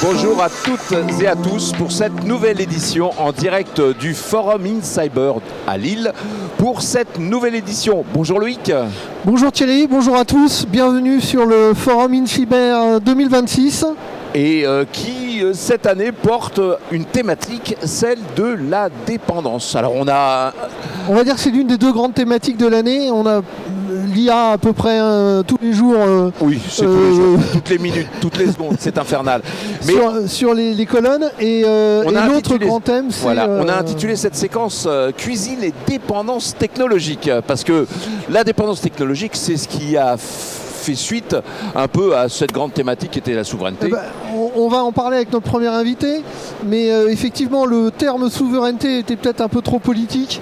Bonjour à toutes et à tous pour cette nouvelle édition en direct du Forum In Cyber à Lille. Pour cette nouvelle édition, bonjour Loïc. Bonjour Thierry, bonjour à tous, bienvenue sur le Forum In Cyber 2026. Et qui cette année porte une thématique, celle de la dépendance. Alors on va dire que c'est l'une des deux grandes thématiques de l'année. On a l'IA à peu près tous les jours. Oui, c'est tous les jours, toutes les minutes, toutes les secondes, c'est infernal. Mais sur les colonnes. Et l'autre grand thème, c'est... Voilà, on a intitulé cette séquence Cuisine et dépendance technologique. Parce que la dépendance technologique, c'est ce qui a fait suite un peu à cette grande thématique qui était la souveraineté. On va en parler avec notre premier invité, mais effectivement le terme souveraineté était peut-être un peu trop politique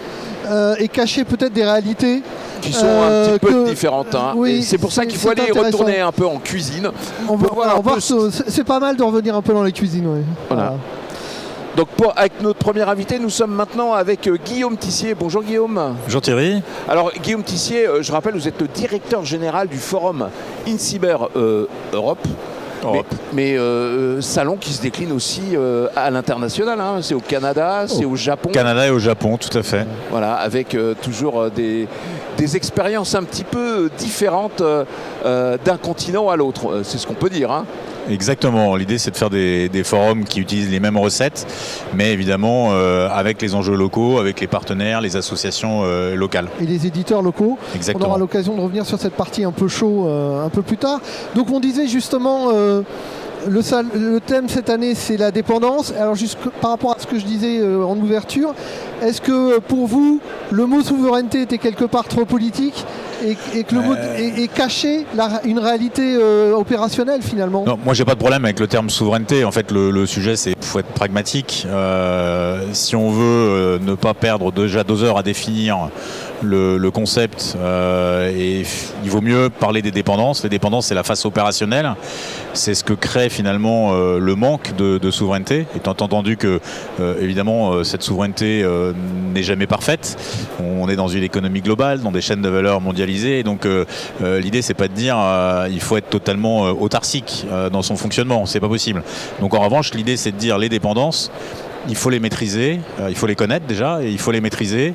et cachait peut-être des réalités qui sont un petit peu différentes. Oui, c'est pour ça qu'il faut aller retourner un peu en cuisine. C'est pas mal de revenir un peu dans les cuisines. Ouais. Voilà. Donc avec notre premier invité, nous sommes maintenant avec Guillaume Tissier. Bonjour Guillaume. Bonjour Thierry. Alors Guillaume Tissier, je rappelle, vous êtes le directeur général du Forum In Cyber Europe. Mais salon qui se décline aussi à l'international. C'est au Canada, c'est au Japon. Canada et au Japon, tout à fait. Voilà, avec toujours des expériences un petit peu différentes d'un continent à l'autre. C'est ce qu'on peut dire. Exactement, l'idée c'est de faire des forums qui utilisent les mêmes recettes, mais évidemment avec les enjeux locaux, avec les partenaires, les associations locales. Et les éditeurs locaux. Exactement. On aura l'occasion de revenir sur cette partie un peu chaud un peu plus tard. Donc on disait justement... Le thème cette année, c'est la dépendance. Alors, juste par rapport à ce que je disais en ouverture, est-ce que pour vous, le mot souveraineté était quelque part trop politique et que le mot cachait une réalité opérationnelle finalement? Non, moi, j'ai pas de problème avec le terme souveraineté. En fait, le sujet, c'est qu'il faut être pragmatique. Si on veut ne pas perdre déjà 2 heures à définir le concept, et il vaut mieux parler des dépendances. Les dépendances, c'est la face opérationnelle. C'est ce que crée finalement le manque de souveraineté, étant entendu que évidemment cette souveraineté n'est jamais parfaite. On est dans une économie globale, dans des chaînes de valeur mondialisées, et donc l'idée c'est pas de dire il faut être totalement autarcique dans son fonctionnement, c'est pas possible. Donc en revanche l'idée c'est de dire les dépendances, il faut les maîtriser, il faut les connaître déjà, et il faut les maîtriser.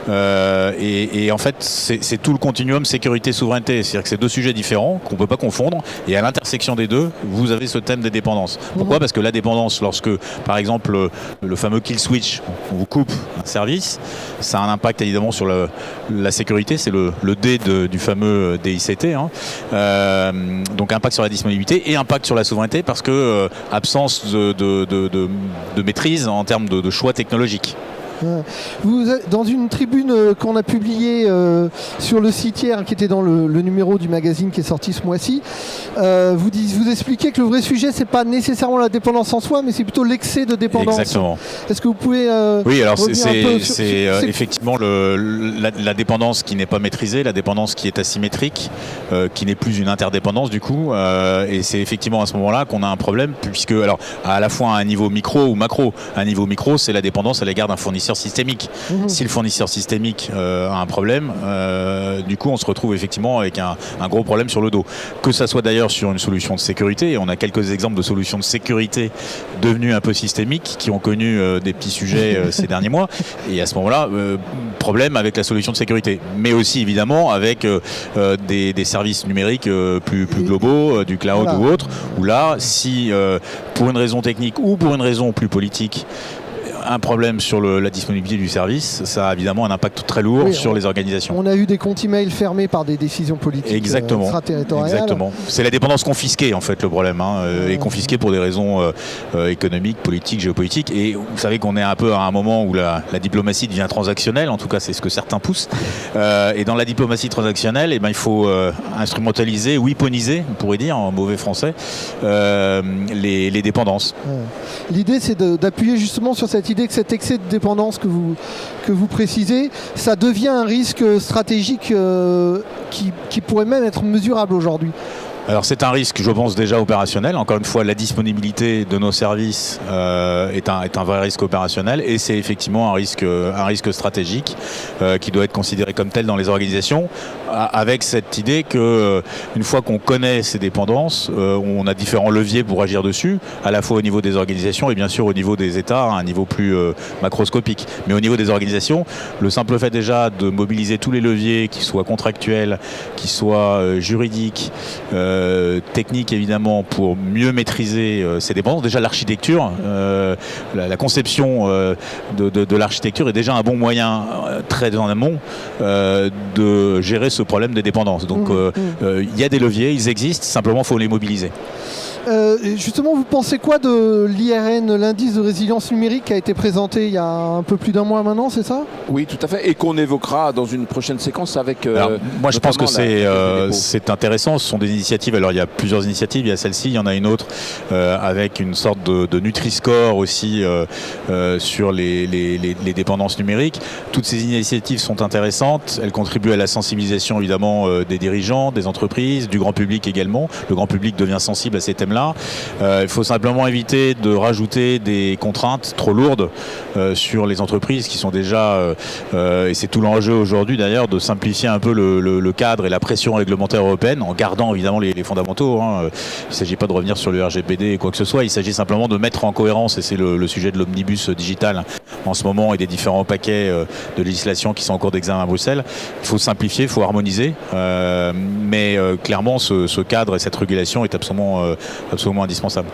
Et en fait, c'est tout le continuum sécurité-souveraineté. C'est-à-dire que c'est 2 sujets différents qu'on ne peut pas confondre. Et à l'intersection des deux, vous avez ce thème des dépendances. Pourquoi ? Parce que la dépendance, lorsque, par exemple, le fameux kill switch, on vous coupe un service, ça a un impact évidemment sur la sécurité. C'est le D du fameux DICT. Donc impact sur la disponibilité et impact sur la souveraineté parce que absence de maîtrise en termes de choix technologiques. Vous êtes dans une tribune qu'on a publiée sur le site hier, qui était dans le numéro du magazine qui est sorti ce mois-ci, vous expliquez que le vrai sujet c'est pas nécessairement la dépendance en soi, mais c'est plutôt l'excès de dépendance. Exactement. Est-ce que vous pouvez oui, alors c'est effectivement la dépendance qui n'est pas maîtrisée, la dépendance qui est asymétrique, qui n'est plus une interdépendance du coup, et c'est effectivement à ce moment-là qu'on a un problème, puisque alors à la fois à un niveau micro ou macro. À un niveau micro, c'est la dépendance à l'égard d'un fournisseur systémique. Si le fournisseur systémique a un problème, du coup on se retrouve effectivement avec un gros problème sur le dos. Que ça soit d'ailleurs sur une solution de sécurité, et on a quelques exemples de solutions de sécurité devenues un peu systémiques, qui ont connu des petits sujets ces derniers mois, et à ce moment-là, problème avec la solution de sécurité. Mais aussi évidemment avec des services numériques plus globaux, du cloud ou autre, où là, si pour une raison technique ou pour une raison plus politique, un problème sur la disponibilité du service, ça a évidemment un impact très lourd sur les organisations. On a eu des comptes email fermés par des décisions politiques extraterritoriales. Exactement. C'est la dépendance confisquée en fait le problème, et confisquée pour des raisons économiques, politiques, géopolitiques. Et vous savez qu'on est un peu à un moment où la diplomatie devient transactionnelle, en tout cas c'est ce que certains poussent. Et dans la diplomatie transactionnelle, il faut instrumentaliser, weaponiser, on pourrait dire en mauvais français, les dépendances. L'idée c'est d'appuyer justement sur cette idée que cet excès de dépendance que vous précisez, ça devient un risque stratégique qui pourrait même être mesurable aujourd'hui. Alors c'est un risque, je pense, déjà opérationnel. Encore une fois, la disponibilité de nos services est un vrai risque opérationnel, et c'est effectivement un risque stratégique qui doit être considéré comme tel dans les organisations, avec cette idée que une fois qu'on connaît ces dépendances, on a différents leviers pour agir dessus, à la fois au niveau des organisations et bien sûr au niveau des États, à un niveau plus macroscopique. Mais au niveau des organisations, le simple fait déjà de mobiliser tous les leviers, qui soient contractuels, qui soient juridiques, techniques évidemment, pour mieux maîtriser ces dépendances. Déjà l'architecture, la conception de l'architecture est déjà un bon moyen très en amont de gérer ce problème des dépendances. Donc il y a des leviers, ils existent, simplement il faut les mobiliser. Justement, vous pensez quoi de l'IRN, l'indice de résilience numérique, qui a été présenté il y a un peu plus d'un mois maintenant, c'est ça? Oui, tout à fait, et qu'on évoquera dans une prochaine séquence avec... Alors, moi, je pense que c'est intéressant. Ce sont des initiatives. Alors, il y a plusieurs initiatives. Il y a celle-ci, il y en a une autre avec une sorte de Nutri-Score aussi sur les dépendances numériques. Toutes ces initiatives sont intéressantes. Elles contribuent à la sensibilisation, évidemment, des dirigeants, des entreprises, du grand public également. Le grand public devient sensible à ces thèmes-là. Il faut simplement éviter de rajouter des contraintes trop lourdes sur les entreprises qui sont déjà, et c'est tout l'enjeu aujourd'hui d'ailleurs, de simplifier un peu le cadre et la pression réglementaire européenne, en gardant évidemment les fondamentaux. Il ne s'agit pas de revenir sur le RGPD et quoi que ce soit, il s'agit simplement de mettre en cohérence, et c'est le sujet de l'omnibus digital en ce moment et des différents paquets de législation qui sont en cours d'examen à Bruxelles. Il faut simplifier, il faut harmoniser, mais clairement ce cadre et cette régulation est absolument indispensable.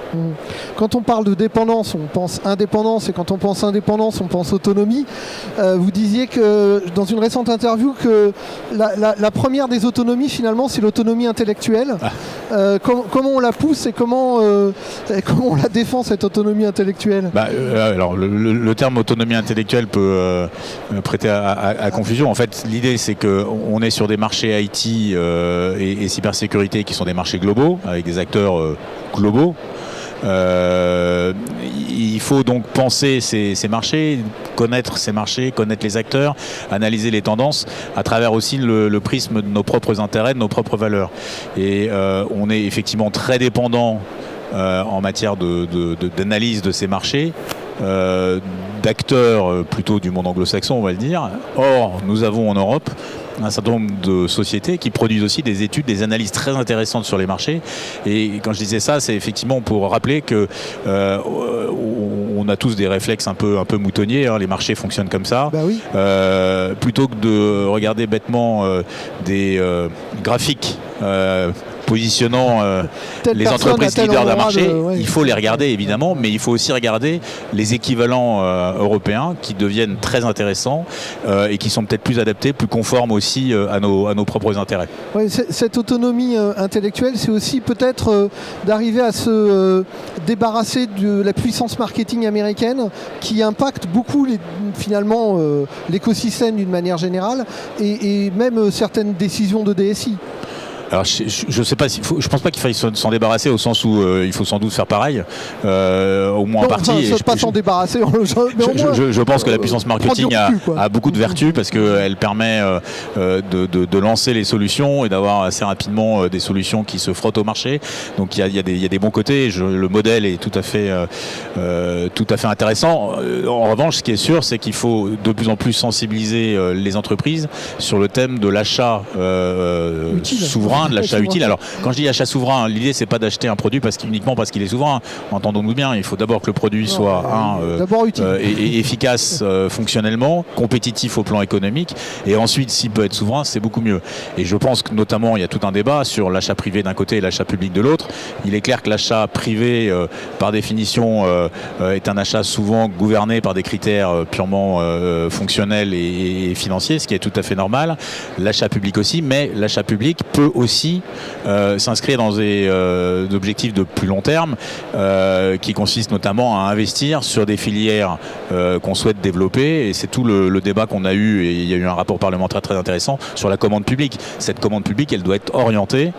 Quand on parle de dépendance, on pense indépendance, et quand on pense indépendance, on pense autonomie. Vous disiez que dans une récente interview que la première des autonomies, finalement, c'est l'autonomie intellectuelle. Comment on la pousse et comment on la défend, cette autonomie intellectuelle? Alors le terme autonomie intellectuelle peut prêter à confusion. En fait, l'idée, c'est qu'on est sur des marchés IT et cybersécurité qui sont des marchés globaux, avec des acteurs globaux. Il faut donc penser ces marchés, connaître ces marchés, connaître les acteurs, analyser les tendances à travers aussi le prisme de nos propres intérêts, de nos propres valeurs. Et on est effectivement très dépendant en matière d'analyse de ces marchés, d'acteurs plutôt du monde anglo-saxon, on va le dire. Or, nous avons en Europe un certain nombre de sociétés qui produisent aussi des études, des analyses très intéressantes sur les marchés. Et quand je disais ça, c'est effectivement pour rappeler que on a tous des réflexes un peu moutonniers, les marchés fonctionnent comme ça. Bah oui. Plutôt que de regarder bêtement des graphiques positionnant les entreprises leaders d'un marché, il faut les regarder évidemment, mais il faut aussi regarder les équivalents européens qui deviennent très intéressants et qui sont peut-être plus adaptés, plus conformes aussi à nos propres intérêts. Ouais, cette autonomie intellectuelle, c'est aussi peut-être d'arriver à se débarrasser de la puissance marketing américaine qui impacte beaucoup finalement l'écosystème d'une manière générale et même certaines décisions de DSI. Alors je sais pas, je pense pas qu'il faille s'en débarrasser au sens où il faut sans doute faire pareil, au moins en partie. Pas s'en débarrasser. Je pense que la puissance marketing a beaucoup de vertus parce qu'elle permet de lancer les solutions et d'avoir assez rapidement des solutions qui se frottent au marché. Donc il y a des bons côtés. Le modèle est tout à fait intéressant. En revanche, ce qui est sûr, c'est qu'il faut de plus en plus sensibiliser les entreprises sur le thème de l'achat souverain, de l'achat utile. Alors, quand je dis achat souverain, l'idée c'est pas d'acheter un produit uniquement parce qu'il est souverain. Entendons-nous bien, il faut d'abord que le produit soit et efficace fonctionnellement, compétitif au plan économique, et ensuite, s'il peut être souverain, c'est beaucoup mieux. Et je pense que notamment, il y a tout un débat sur l'achat privé d'un côté et l'achat public de l'autre. Il est clair que l'achat privé, par définition, est un achat souvent gouverné par des critères purement fonctionnels et financiers, ce qui est tout à fait normal. L'achat public aussi, mais l'achat public peut aussi s'inscrire dans des objectifs de plus long terme qui consistent notamment à investir sur des filières qu'on souhaite développer, et c'est tout le débat qu'on a eu, et il y a eu un rapport parlementaire très intéressant sur la commande publique. Cette commande publique, elle doit être orientée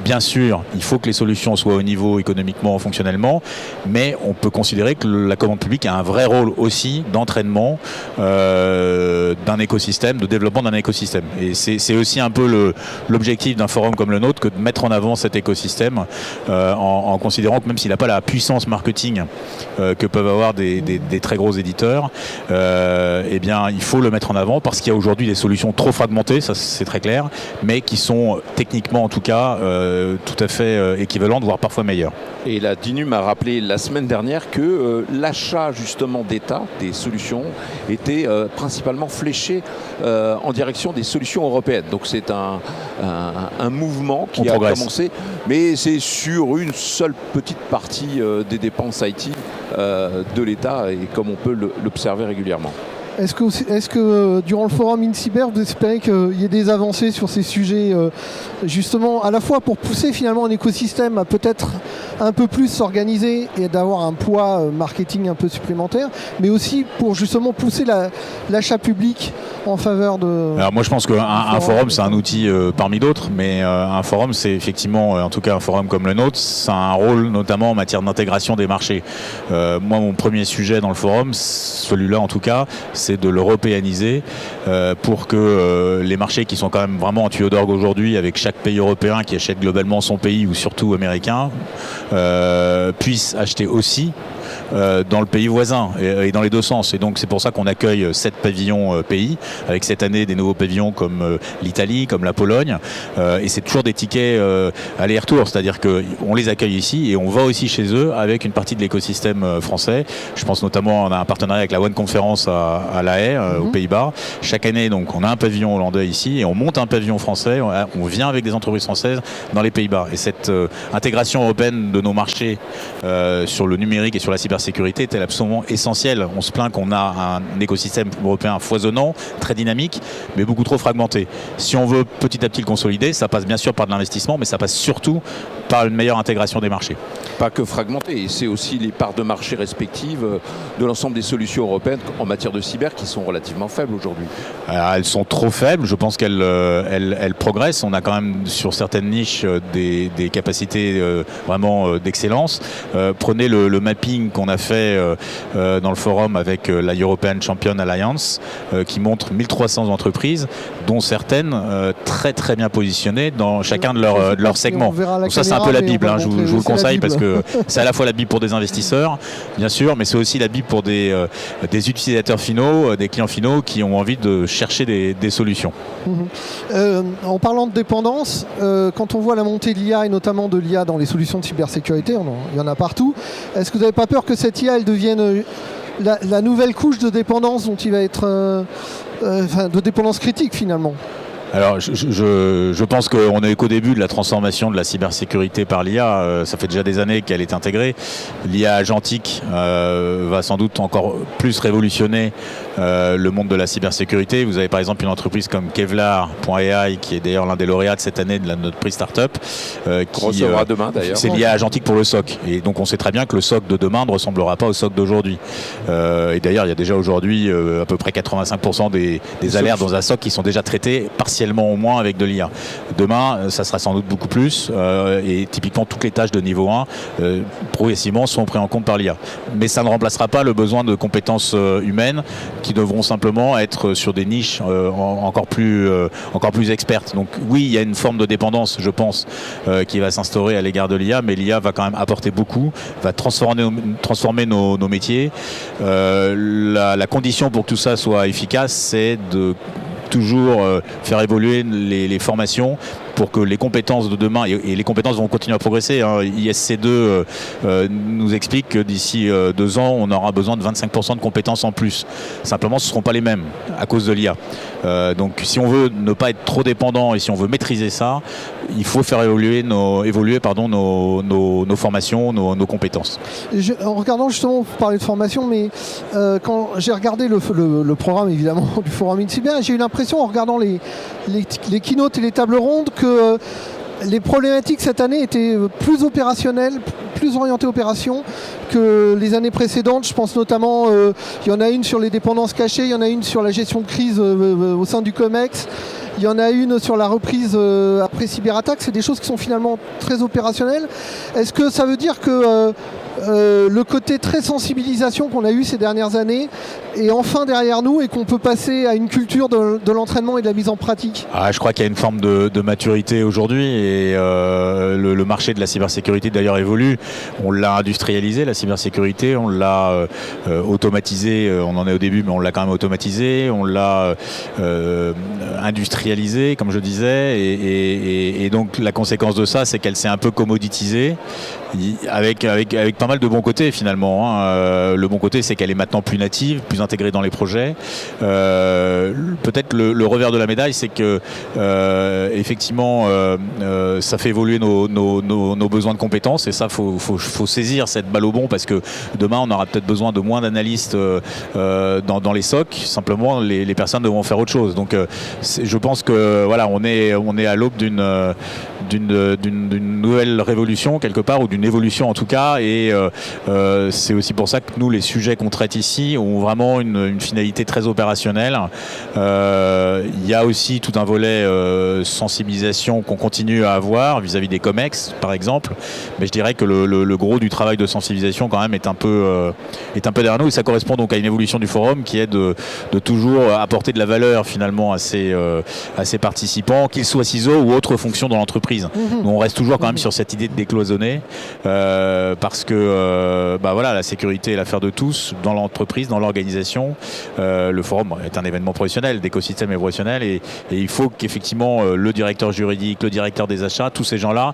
bien sûr, il faut que les solutions soient au niveau économiquement, fonctionnellement, mais on peut considérer que la commande publique a un vrai rôle aussi d'entraînement d'un écosystème, de développement d'un écosystème. Et c'est aussi un peu l'objectif d'un forum comme le nôtre que de mettre en avant cet écosystème en considérant que même s'il n'a pas la puissance marketing que peuvent avoir des très gros éditeurs, eh bien, il faut le mettre en avant parce qu'il y a aujourd'hui des solutions trop fragmentées, ça c'est très clair, mais qui sont techniquement en tout cas tout à fait équivalentes, voire parfois meilleures. Et la DINUM a rappelé la semaine dernière que l'achat justement d'État, des solutions, était principalement fléché en direction des solutions européennes. Donc c'est un mouvement qui a commencé, mais c'est sur une seule petite partie des dépenses IT de l'État, et comme on peut l'observer régulièrement. Est-ce que durant le forum InCyber, vous espérez qu'il y ait des avancées sur ces sujets, justement, à la fois pour pousser finalement un écosystème à peut-être un peu plus s'organiser et d'avoir un poids marketing un peu supplémentaire, mais aussi pour justement pousser l'achat public en faveur de... Alors moi je pense qu'un forum c'est un outil parmi d'autres, mais un forum c'est effectivement, en tout cas un forum comme le nôtre, ça a un rôle notamment en matière d'intégration des marchés. Moi mon premier sujet dans le forum, celui-là en tout cas, c'est de l'européaniser pour que les marchés qui sont quand même vraiment en tuyau d'orgue aujourd'hui, avec chaque pays européen qui achète globalement son pays ou surtout américain, puissent acheter aussi dans le pays voisin et dans les deux sens. Et donc c'est pour ça qu'on accueille 7 pavillons pays, avec cette année des nouveaux pavillons comme l'Italie, comme la Pologne, et c'est toujours des tickets aller-retour, c'est-à-dire qu'on les accueille ici et on va aussi chez eux avec une partie de l'écosystème français. Je pense notamment, on a un partenariat avec la One Conference à La Haye, aux Pays-Bas. Chaque année, donc, on a un pavillon hollandais ici et on monte un pavillon français, on vient avec des entreprises françaises dans les Pays-Bas. Et cette intégration européenne de nos marchés sur le numérique et sur la cybersécurité est absolument essentielle. On se plaint qu'on a un écosystème européen foisonnant, très dynamique, mais beaucoup trop fragmenté. Si on veut petit à petit le consolider, ça passe bien sûr par de l'investissement, mais ça passe surtout par une meilleure intégration des marchés. Pas que fragmenté, c'est aussi les parts de marché respectives de l'ensemble des solutions européennes en matière de cyber qui sont relativement faibles aujourd'hui. Elles sont trop faibles, je pense qu'elles progressent. On a quand même sur certaines niches des capacités vraiment d'excellence. Prenez le mapping qu'on a fait dans le forum avec la European Champion Alliance qui montre 1300 entreprises, dont certaines très très bien positionnées dans chacun de leurs segments. Donc ça c'est un peu la Bible, je vous le conseille parce que c'est à la fois la Bible pour des investisseurs, bien sûr, mais c'est aussi la Bible pour des utilisateurs finaux, des clients finaux qui ont envie de chercher des solutions. En parlant de dépendance, quand on voit la montée de l'IA et notamment de l'IA dans les solutions de cybersécurité, il y en a partout, est-ce que vous n'avez pas peur que cette IA elle devienne la nouvelle couche de dépendance dont il va être de dépendance critique finalement? Alors, je pense qu'on n'est qu'au début de la transformation de la cybersécurité par l'IA. Ça fait déjà des années qu'elle est intégrée. L'IA agentique va sans doute encore plus révolutionner le monde de la cybersécurité. Vous avez par exemple une entreprise comme Kevlar.ai, qui est d'ailleurs l'un des lauréats de cette année de notre prix Startup. Qui recevra demain d'ailleurs. C'est l'IA agentique pour le SOC. Et donc on sait très bien que le SOC de demain ne ressemblera pas au SOC d'aujourd'hui. Et d'ailleurs, il y a déjà aujourd'hui à peu près 85% des alertes dans un SOC qui sont déjà traitées partiellement au moins avec de l'IA. Demain, ça sera sans doute beaucoup plus et typiquement toutes les tâches de niveau 1 progressivement sont prises en compte par l'IA. Mais ça ne remplacera pas le besoin de compétences humaines qui devront simplement être sur des niches encore plus expertes. Donc oui, il y a une forme de dépendance, je pense, qui va s'instaurer à l'égard de l'IA, mais l'IA va quand même apporter beaucoup, va transformer nos métiers. La condition pour que tout ça soit efficace, c'est de toujours faire évoluer les formations pour que les compétences de demain, et les compétences vont continuer à progresser. ISC2 nous explique que d'ici 2 ans, on aura besoin de 25% de compétences en plus. Simplement, ce ne seront pas les mêmes à cause de l'IA. Donc si on veut ne pas être trop dépendant et si on veut maîtriser ça, il faut faire évoluer nos formations, nos compétences. En regardant justement, vous parlez de formation, mais quand j'ai regardé le programme évidemment du Forum InCyber, j'ai eu l'impression en regardant les keynotes et les tables rondes que les problématiques cette année étaient plus opérationnelles, plus orientées opération que les années précédentes. Je pense notamment, il y en a une sur les dépendances cachées, il y en a une sur la gestion de crise au sein du COMEX. Il y en a une sur la reprise après cyberattaque. C'est des choses qui sont finalement très opérationnelles. Est-ce que ça veut dire que le côté très sensibilisation qu'on a eu ces dernières années est enfin derrière nous et qu'on peut passer à une culture de l'entraînement et de la mise en pratique? Je crois qu'il y a une forme de maturité aujourd'hui et le marché de la cybersécurité d'ailleurs évolue. On l'a industrialisé, la cybersécurité, on l'a automatisé, on en est au début mais on l'a quand même automatisé, on l'a industrialisé comme je disais et donc la conséquence de ça c'est qu'elle s'est un peu commoditisée avec pas mal de bons côtés finalement. Le bon côté c'est qu'elle est maintenant plus native, plus intégrée dans les projets. Peut-être le revers de la médaille c'est que effectivement ça fait évoluer nos besoins de compétences et ça faut saisir cette balle au bond parce que demain on aura peut-être besoin de moins d'analystes dans les SOC, simplement les personnes devront faire autre chose. Donc je pense que voilà, on est à l'aube d'une nouvelle révolution quelque part ou d'une évolution en tout cas et c'est aussi pour ça que nous les sujets qu'on traite ici ont vraiment une finalité très opérationnelle. Il y a aussi tout un volet sensibilisation qu'on continue à avoir vis-à-vis des COMEX par exemple, mais je dirais que le gros du travail de sensibilisation quand même est un peu derrière nous et ça correspond donc à une évolution du forum qui est de toujours apporter de la valeur finalement à ces participants, qu'ils soient CISO ou autres fonctions dans l'entreprise. Nous, on reste toujours quand même sur cette idée de décloisonner parce que voilà, la sécurité est l'affaire de tous dans l'entreprise, dans l'organisation. Le forum est un événement professionnel, d'écosystème et professionnel et il faut qu'effectivement le directeur juridique, le directeur des achats, tous ces gens-là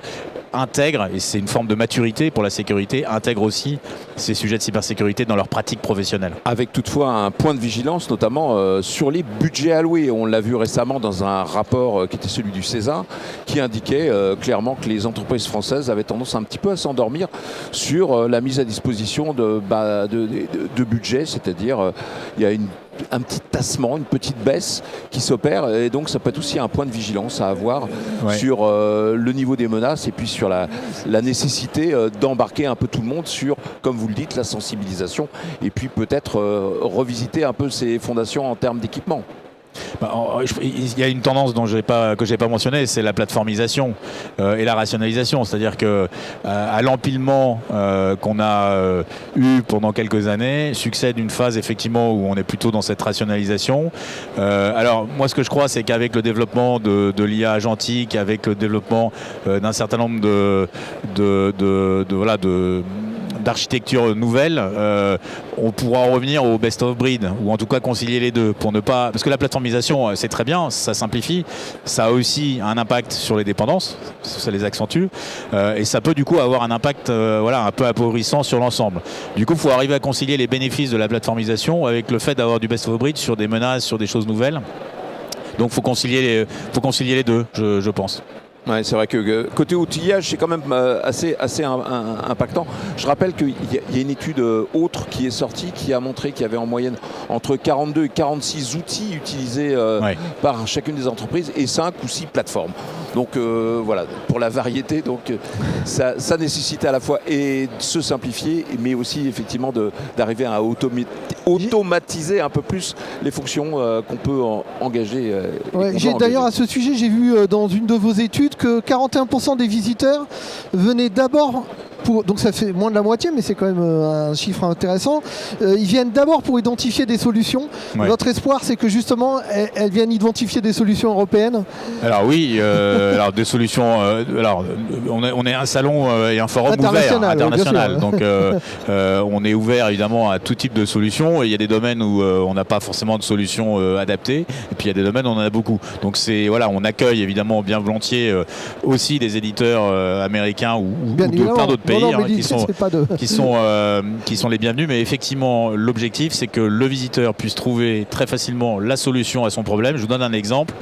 intègrent, et c'est une forme de maturité pour la sécurité, intègrent aussi ces sujets de cybersécurité dans leur pratique professionnelle. Avec toutefois un point de vigilance, notamment sur les budgets alloués. On l'a vu récemment dans un rapport qui était celui du CESA, qui indiquait clairement que les entreprises françaises avaient tendance un petit peu à s'endormir sur la mise à disposition de budget, c'est-à-dire il y a un petit tassement, une petite baisse qui s'opère et donc ça peut être aussi un point de vigilance à avoir sur le niveau des menaces et puis sur la nécessité d'embarquer un peu tout le monde sur, comme vous le dites, la sensibilisation et puis peut-être revisiter un peu ses fondations en termes d'équipement. Il y a une tendance que je n'ai pas mentionnée, c'est la plateformisation et la rationalisation. C'est-à-dire que à l'empilement qu'on a eu pendant quelques années, succède une phase effectivement où on est plutôt dans cette rationalisation. Alors moi ce que je crois c'est qu'avec le développement de l'IA agentique, avec le développement d'un certain nombre d'architecture nouvelle, on pourra revenir au best of breed ou en tout cas concilier les deux pour ne pas, parce que la plateformisation c'est très bien, ça simplifie, ça a aussi un impact sur les dépendances, ça les accentue et ça peut du coup avoir un impact un peu appauvrissant sur l'ensemble. Du coup il faut arriver à concilier les bénéfices de la plateformisation avec le fait d'avoir du best of breed sur des menaces, sur des choses nouvelles. Donc il faut concilier les deux, je pense. Ouais, c'est vrai que côté outillage, c'est quand même assez impactant. Je rappelle qu'il y a une étude autre qui est sortie qui a montré qu'il y avait en moyenne entre 42 et 46 outils utilisés par chacune des entreprises et 5 ou 6 plateformes. Donc voilà, pour la variété, donc ça nécessite à la fois et de se simplifier, mais aussi effectivement d'arriver à automatiser un peu plus les fonctions qu'on peut engager. D'ailleurs, à ce sujet, j'ai vu dans une de vos études que 41% des visiteurs venaient d'abord donc ça fait moins de la moitié, mais c'est quand même un chiffre intéressant. Ils viennent d'abord pour identifier des solutions. Ouais. Votre espoir, c'est que justement, elles viennent identifier des solutions européennes. Alors oui, des solutions. On est un salon et un forum international. Donc on est ouvert évidemment à tout type de solutions. Et il y a des domaines où on n'a pas forcément de solutions adaptées. Et puis il y a des domaines où on en a beaucoup. Donc on accueille évidemment bien volontiers aussi des éditeurs américains ou de plein d'autres pays qui sont les bienvenus, mais effectivement l'objectif c'est que le visiteur puisse trouver très facilement la solution à son problème. Je vous donne un exemple,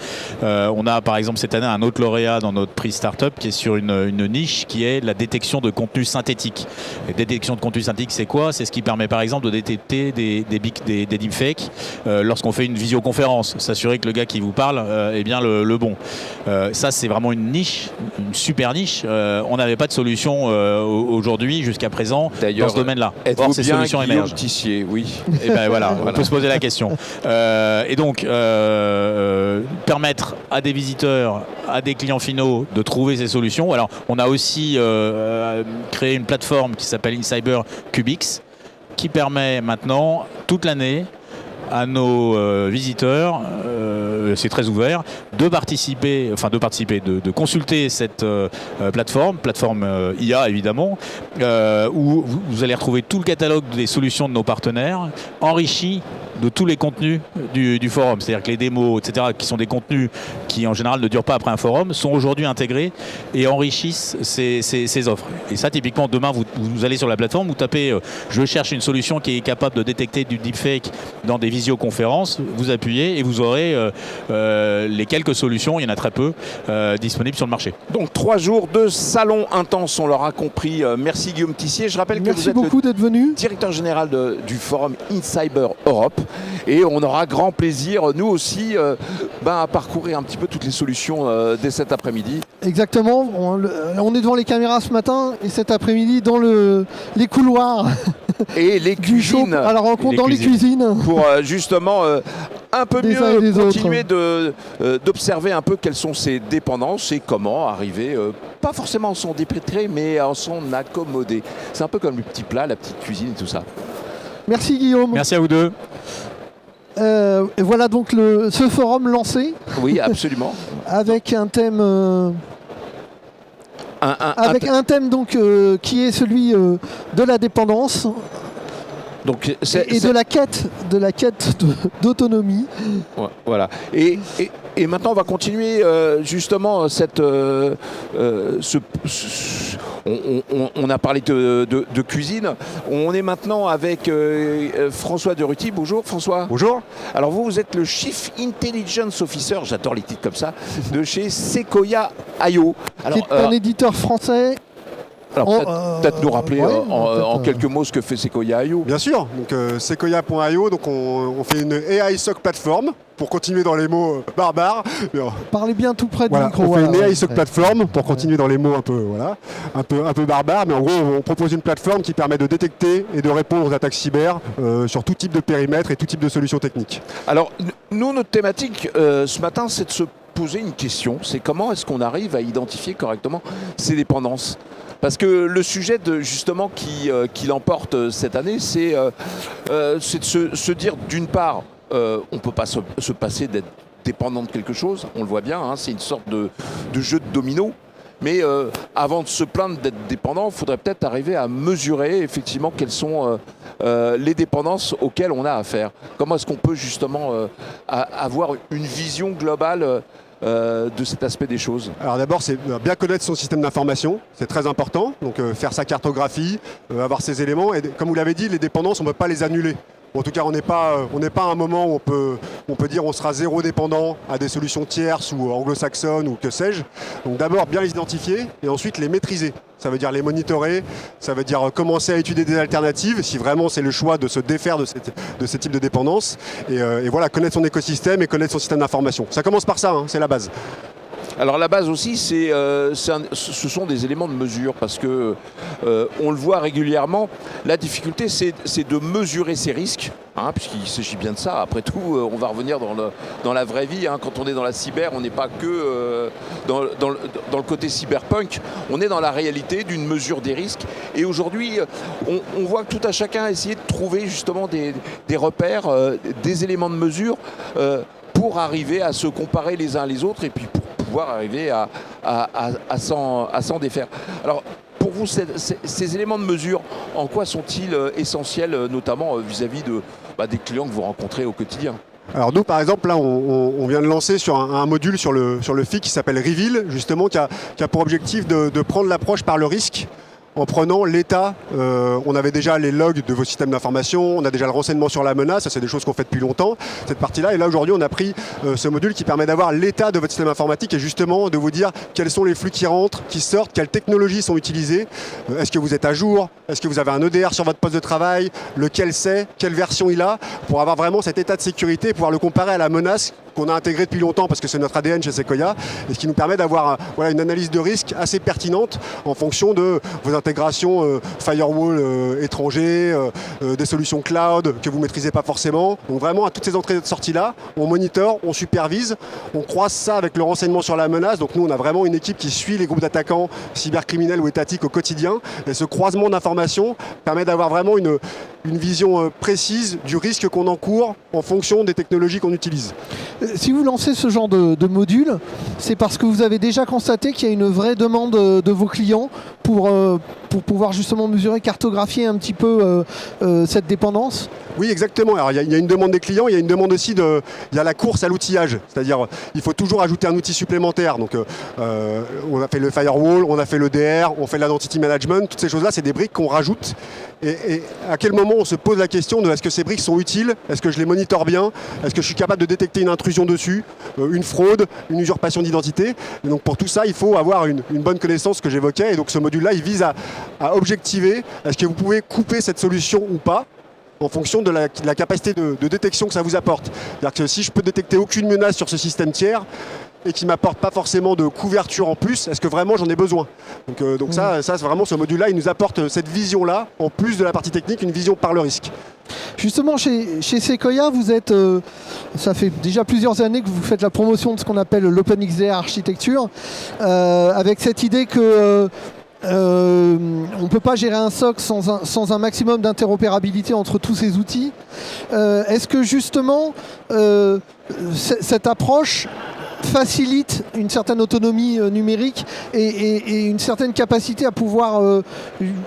on a par exemple cette année un autre lauréat dans notre prix Startup qui est sur une niche qui est la détection de contenu synthétique. Et détection de contenu synthétique c'est quoi? C'est ce qui permet par exemple de détecter des deepfakes lorsqu'on fait une visioconférence, s'assurer que le gars qui vous parle est bien le bon. Ça c'est vraiment une niche, une super niche. On n'avait pas de solution aujourd'hui, jusqu'à présent, dans ce domaine-là. Or, ces bien solutions Guillaume émergent. Tissier, oui. Et ben voilà, on peut se poser la question. Et donc, permettre à des visiteurs, à des clients finaux de trouver ces solutions. Alors, on a aussi créé une plateforme qui s'appelle InCyber Cubix, qui permet maintenant, toute l'année, à nos visiteurs, c'est très ouvert, de de consulter cette plateforme IA évidemment, où vous allez retrouver tout le catalogue des solutions de nos partenaires, enrichi de tous les contenus du forum. C'est-à-dire que les démos, etc., qui sont des contenus qui en général ne durent pas après un forum, sont aujourd'hui intégrés et enrichissent ces offres. Et ça, typiquement, demain, vous allez sur la plateforme, vous tapez je cherche une solution qui est capable de détecter du deepfake dans des visioconférences, vous appuyez et vous aurez les quelques solutions, il y en a très peu, disponibles sur le marché. Donc 3 jours de salon intense, on l'aura compris. Merci Guillaume Tissier. Je rappelle que vous êtes beaucoup d'être venu. Directeur général du forum InCyber Europe. Et on aura grand plaisir, nous aussi, à parcourir un petit peu toutes les solutions dès cet après-midi. Exactement. On est devant les caméras ce matin et cet après-midi dans les couloirs. Et les cuisines. À la rencontre dans les cuisines. Pour justement un peu mieux continuer d'observer un peu quelles sont ces dépendances et comment arriver, pas forcément à s'en dépêtrer, mais à s'en accommoder. C'est un peu comme le petit plat, la petite cuisine et tout ça. Merci Guillaume. Merci à vous deux. Et voilà donc ce forum lancé. Oui, absolument. Avec un thème... un thème donc qui est celui de la dépendance. Donc, de la quête d'autonomie. Voilà. Et maintenant, on va continuer justement on a parlé de cuisine. On est maintenant avec François de Ruty. Bonjour François. Bonjour. Alors vous êtes le Chief Intelligence Officer, j'adore les titres comme ça, de chez Sequoia.io. Qui est un éditeur français. Alors peut-être nous rappeler en quelques mots ce que fait Sequoia.io. Bien sûr, donc Sequoia.io, donc on fait une AI SOC plateforme pour continuer dans les mots barbares. Parlez bien tout près du micro. On fait une AI SOC plateforme pour continuer dans les mots un peu barbares, mais en gros on propose une plateforme qui permet de détecter et de répondre aux attaques cyber sur tout type de périmètre et tout type de solutions techniques. Alors nous, notre thématique ce matin, c'est de se poser une question, c'est comment est-ce qu'on arrive à identifier correctement ces dépendances ? Parce que le sujet justement qui l'emporte cette année, c'est de se dire d'une part, on ne peut pas se passer d'être dépendant de quelque chose, on le voit bien, c'est une sorte de jeu de domino. Mais avant de se plaindre d'être dépendant, il faudrait peut-être arriver à mesurer effectivement quelles sont les dépendances auxquelles on a affaire. Comment est-ce qu'on peut justement avoir une vision globale de cet aspect des choses? Alors d'abord, c'est bien connaître son système d'information, c'est très important. Donc faire sa cartographie, avoir ses éléments. Et comme vous l'avez dit, les dépendances, on ne peut pas les annuler. En tout cas, on n'est pas à un moment où on peut dire on sera zéro dépendant à des solutions tierces ou anglo-saxonnes ou que sais-je. Donc d'abord, bien les identifier et ensuite les maîtriser. Ça veut dire les monitorer, ça veut dire commencer à étudier des alternatives si vraiment c'est le choix de se défaire de ces types de dépendances. Et voilà, connaître son écosystème et connaître son système d'information. Ça commence par ça, c'est la base. Alors la base aussi, ce sont des éléments de mesure parce que on le voit régulièrement. La difficulté, c'est de mesurer ces risques, puisqu'il s'agit bien de ça. Après tout, on va revenir dans la vraie vie. Quand on est dans la cyber, on n'est pas que dans le côté cyberpunk. On est dans la réalité d'une mesure des risques. Et aujourd'hui, on voit que tout à chacun a essayé de trouver justement des repères, des éléments de mesure pour arriver à se comparer les uns les autres et puis pour pouvoir arriver à s'en défaire. Alors, pour vous, ces éléments de mesure, en quoi sont-ils essentiels, notamment vis-à-vis des clients que vous rencontrez au quotidien ? Alors nous, par exemple, là, on vient de lancer sur un module sur le FIC qui s'appelle Reveal, justement, qui a pour objectif de prendre l'approche par le risque. En prenant l'état, on avait déjà les logs de vos systèmes d'information, on a déjà le renseignement sur la menace, ça c'est des choses qu'on fait depuis longtemps, cette partie-là. Et là aujourd'hui on a pris ce module qui permet d'avoir l'état de votre système informatique et justement de vous dire quels sont les flux qui rentrent, qui sortent, quelles technologies sont utilisées, est-ce que vous êtes à jour, est-ce que vous avez un EDR sur votre poste de travail, lequel c'est, quelle version il a, pour avoir vraiment cet état de sécurité et pouvoir le comparer à la menace qu'on a intégré depuis longtemps parce que c'est notre ADN chez Sequoia et ce qui nous permet d'avoir une analyse de risque assez pertinente en fonction de vos intégrations intégrations firewall étrangers, des solutions cloud que vous ne maîtrisez pas forcément. Donc vraiment à toutes ces entrées et sorties-là, on monitore, on supervise, on croise ça avec le renseignement sur la menace. Donc nous on a vraiment une équipe qui suit les groupes d'attaquants cybercriminels ou étatiques au quotidien. Et ce croisement d'informations permet d'avoir vraiment une vision précise du risque qu'on encourt en fonction des technologies qu'on utilise. Si vous lancez ce genre de module, c'est parce que vous avez déjà constaté qu'il y a une vraie demande de vos clients pour pouvoir justement mesurer, cartographier un petit peu cette dépendance? Oui, exactement. Alors, il y a une demande des clients, il y a une demande aussi il y a la course à l'outillage. C'est-à-dire, il faut toujours ajouter un outil supplémentaire. Donc, on a fait le firewall, on a fait le DR, on fait l'identity management. Toutes ces choses-là, c'est des briques qu'on rajoute. Et à quel moment on se pose la question de est-ce que ces briques sont utiles? Est-ce que je les monitore bien? Est-ce que je suis capable de détecter une intrusion dessus, une fraude, une usurpation d'identité? Et donc, pour tout ça, il faut avoir une bonne connaissance que j'évoquais. Et donc, ce module-là, il vise à objectiver est-ce que vous pouvez couper cette solution ou pas, en fonction de la capacité de détection que ça vous apporte. C'est-à-dire que si je peux détecter aucune menace sur ce système tiers et qui ne m'apporte pas forcément de couverture en plus, est-ce que vraiment j'en ai besoin? Donc ça, vraiment, ce module-là, il nous apporte cette vision-là, en plus de la partie technique, une vision par le risque. Justement, chez Sequoia, vous êtes, ça fait déjà plusieurs années que vous faites la promotion de ce qu'on appelle l'OpenXDR architecture, avec cette idée que on ne peut pas gérer un SOC sans un maximum d'interopérabilité entre tous ces outils. Est-ce que justement cette approche facilite une certaine autonomie numérique et une certaine capacité à pouvoir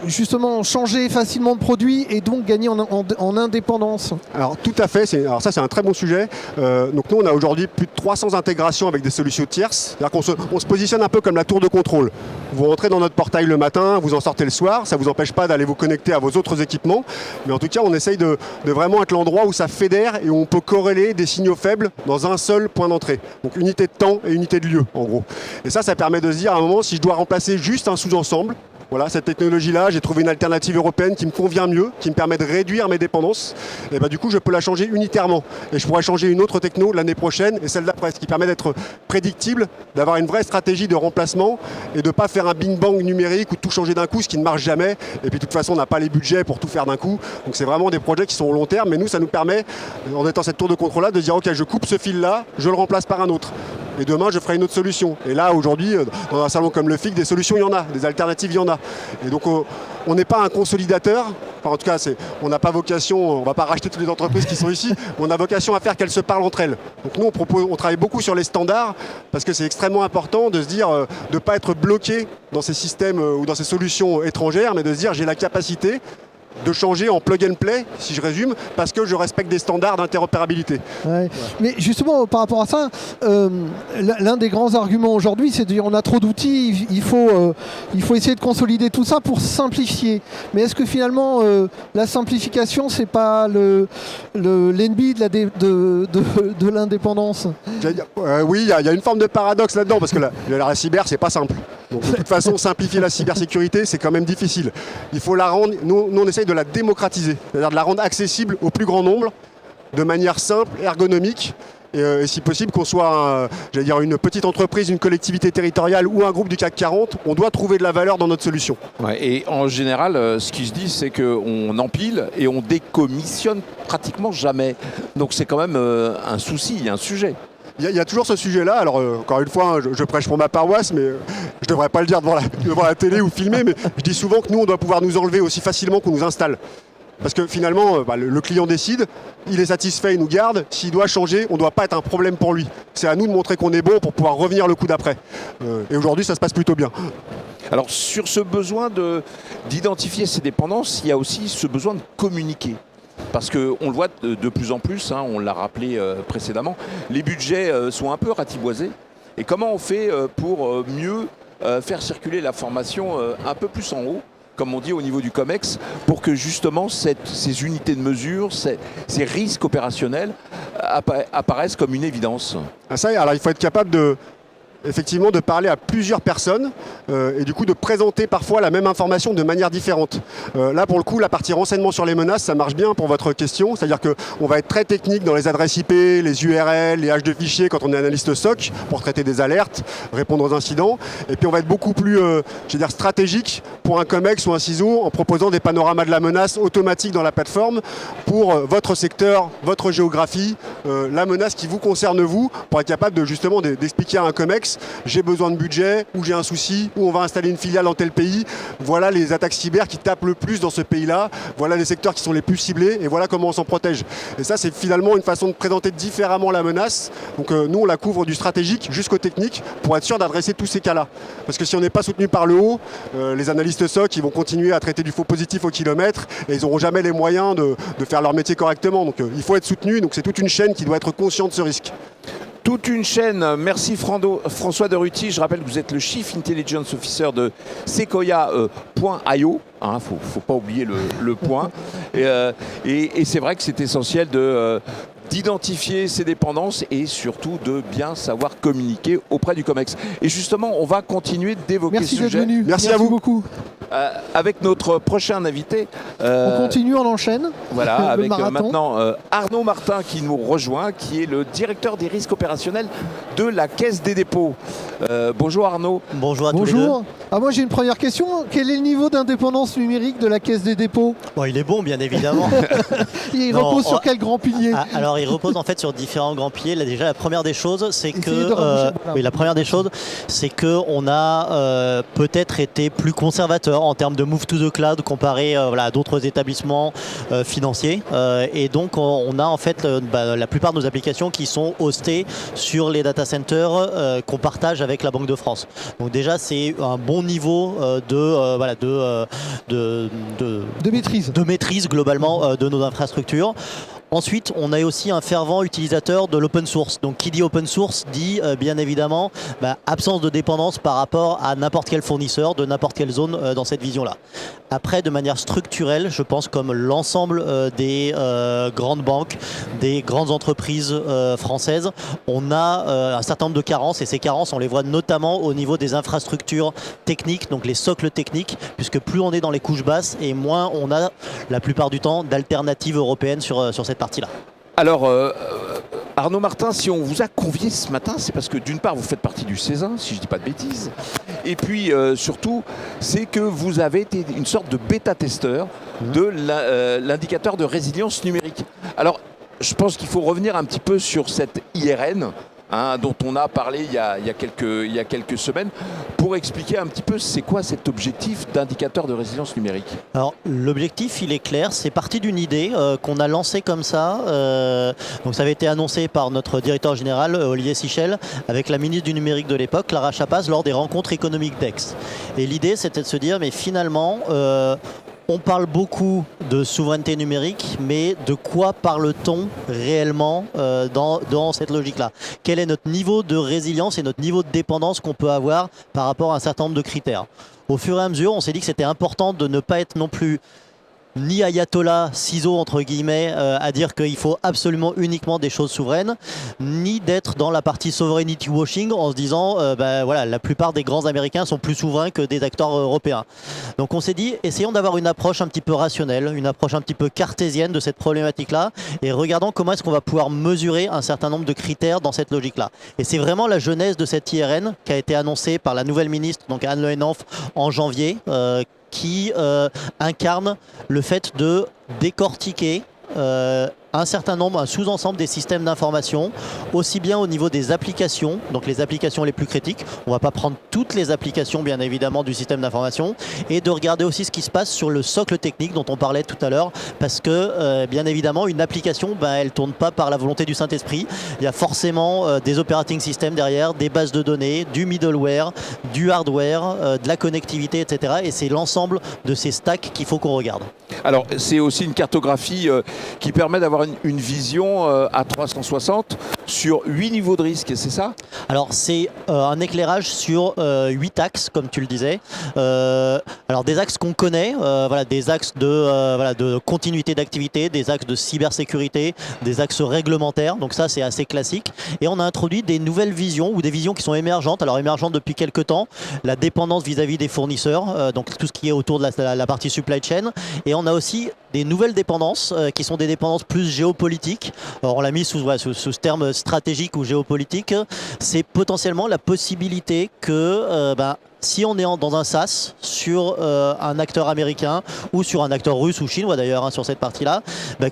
justement changer facilement de produit et donc gagner en indépendance? Alors tout à fait, ça c'est un très bon sujet. Donc nous on a aujourd'hui plus de 300 intégrations avec des solutions tierces. C'est-à-dire qu'on se positionne un peu comme la tour de contrôle. Vous rentrez dans notre portail le matin, vous en sortez le soir, ça ne vous empêche pas d'aller vous connecter à vos autres équipements. Mais en tout cas on essaye de vraiment être l'endroit où ça fédère et où on peut corréler des signaux faibles dans un seul point d'entrée. Donc unité de temps et unité de lieu en gros. Et ça permet de se dire à un moment si je dois remplacer juste un sous-ensemble, voilà, cette technologie-là, j'ai trouvé une alternative européenne qui me convient mieux, qui me permet de réduire mes dépendances. Et du coup, je peux la changer unitairement. Et je pourrais changer une autre techno l'année prochaine et celle d'après, ce qui permet d'être prédictible, d'avoir une vraie stratégie de remplacement et de ne pas faire un bing-bang numérique ou tout changer d'un coup, ce qui ne marche jamais. Et puis de toute façon, on n'a pas les budgets pour tout faire d'un coup. Donc c'est vraiment des projets qui sont au long terme. Mais nous, ça nous permet, en étant cette tour de contrôle-là, de dire, OK, je coupe ce fil-là, je le remplace par un autre. Et demain, je ferai une autre solution. Et là, aujourd'hui, dans un salon comme le FIC, des solutions, il y en a. Des alternatives, il y en a. Et donc, on n'est pas un consolidateur. Enfin, en tout cas, on n'a pas vocation, on ne va pas racheter toutes les entreprises qui sont ici. On a vocation à faire qu'elles se parlent entre elles. Donc nous, on travaille beaucoup sur les standards parce que c'est extrêmement important de se dire, de ne pas être bloqué dans ces systèmes ou dans ces solutions étrangères, mais de se dire, j'ai la capacité de changer en plug and play, si je résume, parce que je respecte des standards d'interopérabilité. Ouais. Mais justement, par rapport à ça, l'un des grands arguments aujourd'hui, c'est de dire on a trop d'outils, il faut essayer de consolider tout ça pour simplifier. Mais est-ce que finalement, la simplification, c'est pas l'ennemi de l'indépendance? Oui, il y a une forme de paradoxe là-dedans, parce que la cyber, c'est pas simple. Donc, de toute façon, simplifier la cybersécurité, c'est quand même difficile. Il faut la rendre, nous on essaye de la démocratiser, c'est-à-dire de la rendre accessible au plus grand nombre, de manière simple, ergonomique, et si possible qu'on soit une petite entreprise, une collectivité territoriale ou un groupe du CAC 40, on doit trouver de la valeur dans notre solution. Ouais, et en général, ce qui se dit, c'est qu'on empile et on décommissionne pratiquement jamais. Donc c'est quand même un souci, un sujet. Il y a toujours ce sujet-là. Alors, encore une fois, je prêche pour ma paroisse, mais je ne devrais pas le dire devant la télé ou filmer, mais je dis souvent que nous, on doit pouvoir nous enlever aussi facilement qu'on nous installe. Parce que finalement, le client décide, il est satisfait, il nous garde. S'il doit changer, on ne doit pas être un problème pour lui. C'est à nous de montrer qu'on est bon pour pouvoir revenir le coup d'après. Et aujourd'hui, ça se passe plutôt bien. Alors, sur ce besoin d'identifier ces dépendances, il y a aussi ce besoin de communiquer. Parce qu'on le voit de plus en plus, on l'a rappelé précédemment, les budgets sont un peu ratiboisés. Et comment on fait pour mieux faire circuler l'information un peu plus en haut, comme on dit au niveau du COMEX, pour que justement ces unités de mesure, ces risques opérationnels apparaissent comme une évidence? Alors il faut être capable effectivement de parler à plusieurs personnes et du coup de présenter parfois la même information de manière différente. Là pour le coup, la partie renseignement sur les menaces, ça marche bien pour votre question, c'est-à-dire qu'on va être très technique dans les adresses IP, les URL, les haches de fichiers quand on est analyste SOC pour traiter des alertes, répondre aux incidents, et puis on va être beaucoup plus stratégique pour un COMEX ou un CISO en proposant des panoramas de la menace automatiques dans la plateforme pour votre secteur, votre géographie, la menace qui vous concerne vous, pour être capable de justement d'expliquer à un COMEX, j'ai besoin de budget, ou j'ai un souci, ou on va installer une filiale dans tel pays, voilà les attaques cyber qui tapent le plus dans ce pays-là, voilà les secteurs qui sont les plus ciblés, et voilà comment on s'en protège. Et ça, c'est finalement une façon de présenter différemment la menace. Donc nous, on la couvre du stratégique jusqu'au technique pour être sûr d'adresser tous ces cas-là. Parce que si on n'est pas soutenu par le haut, les analystes SOC, ils vont continuer à traiter du faux positif au kilomètre et ils n'auront jamais les moyens de faire leur métier correctement. Donc il faut être soutenu, donc c'est toute une chaîne qui doit être consciente de ce risque. Toute une chaîne. Merci François de Ruti. Je rappelle que vous êtes le Chief Intelligence Officer de Sequoia.io. Hein, faut pas oublier le point. Et c'est vrai que c'est essentiel d'identifier ces dépendances et surtout de bien savoir communiquer auprès du COMEX. Et justement, on va continuer d'évoquer ce sujet. Merci à vous beaucoup. Avec notre prochain invité. On continue, on enchaîne. Voilà, avec maintenant Arnaud Martin qui nous rejoint, qui est le directeur des risques opérationnels de la Caisse des dépôts. Bonjour Arnaud. Bonjour à tous les deux. Moi j'ai une première question. Quel est le niveau d'indépendance numérique de la Caisse des dépôts ? Bon, il est bon, bien évidemment. Il repose sur quel grand pilier ? Alors il repose en fait sur différents grands piliers. Là, déjà la première des choses, c'est que on a peut-être été plus conservateur en termes de move to the cloud comparé à d'autres établissements financiers. Et donc on a en fait la plupart de nos applications qui sont hostées sur les data centers qu'on partage avec la Banque de France. Donc déjà c'est un bon niveau de maîtrise globalement de nos infrastructures. Ensuite, on a aussi un fervent utilisateur de l'open source. Donc, qui dit open source dit bien évidemment absence de dépendance par rapport à n'importe quel fournisseur de n'importe quelle zone dans cette vision-là. Après, de manière structurelle, je pense comme l'ensemble des grandes banques, des grandes entreprises françaises, on a un certain nombre de carences et ces carences, on les voit notamment au niveau des infrastructures techniques, donc les socles techniques, puisque plus on est dans les couches basses et moins on a la plupart du temps d'alternatives européennes sur cette partie-là. Alors, Arnaud Martin, si on vous a convié ce matin, c'est parce que d'une part, vous faites partie du CESA, si je ne dis pas de bêtises, et puis surtout, c'est que vous avez été une sorte de bêta-testeur de l'indicateur de résilience numérique. Alors, je pense qu'il faut revenir un petit peu sur cette IRN, dont on a parlé il y a quelques semaines, pour expliquer un petit peu c'est quoi cet objectif d'indicateur de résilience numérique. Alors l'objectif il est clair, c'est parti d'une idée qu'on a lancée comme ça, donc ça avait été annoncé par notre directeur général Olivier Sichel avec la ministre du numérique de l'époque, Clara Chapaz, lors des rencontres économiques d'Aix. Et l'idée c'était de se dire mais finalement on parle beaucoup de souveraineté numérique, mais de quoi parle-t-on réellement dans cette logique-là ? Quel est notre niveau de résilience et notre niveau de dépendance qu'on peut avoir par rapport à un certain nombre de critères ? Au fur et à mesure, on s'est dit que c'était important de ne pas être non plus ni ayatollah, ciseaux entre guillemets, à dire qu'il faut absolument uniquement des choses souveraines, ni d'être dans la partie sovereignty washing en se disant la plupart des grands américains sont plus souverains que des acteurs européens. Donc on s'est dit, essayons d'avoir une approche un petit peu rationnelle, une approche un petit peu cartésienne de cette problématique-là, et regardons comment est-ce qu'on va pouvoir mesurer un certain nombre de critères dans cette logique-là. Et c'est vraiment la genèse de cette IRN qui a été annoncée par la nouvelle ministre, donc Anne Le Henaf, en janvier, qui incarne le fait de décortiquer un certain nombre, un sous-ensemble des systèmes d'information, aussi bien au niveau des applications, donc les applications les plus critiques, on ne va pas prendre toutes les applications bien évidemment du système d'information, et de regarder aussi ce qui se passe sur le socle technique dont on parlait tout à l'heure, parce que bien évidemment une application, elle ne tourne pas par la volonté du Saint-Esprit, il y a forcément des operating systems derrière, des bases de données, du middleware, du hardware, de la connectivité, etc. Et c'est l'ensemble de ces stacks qu'il faut qu'on regarde. Alors c'est aussi une cartographie qui permet d'avoir une vision à 360 sur 8 niveaux de risque, c'est ça ? Alors c'est un éclairage sur 8 axes, comme tu le disais. Alors des axes qu'on connaît, des axes de continuité d'activité, des axes de cybersécurité, des axes réglementaires, donc ça c'est assez classique. Et on a introduit des nouvelles visions ou des visions qui sont émergentes, alors émergentes depuis quelques temps, la dépendance vis-à-vis des fournisseurs, donc tout ce qui est autour de la partie supply chain. Et on a aussi des nouvelles dépendances qui sont des dépendances plus géopolitiques. Alors on l'a mis sous ce terme stratégique ou géopolitique. C'est potentiellement la possibilité que si on est dans un SAS sur un acteur américain ou sur un acteur russe ou chinois d'ailleurs sur cette partie-là,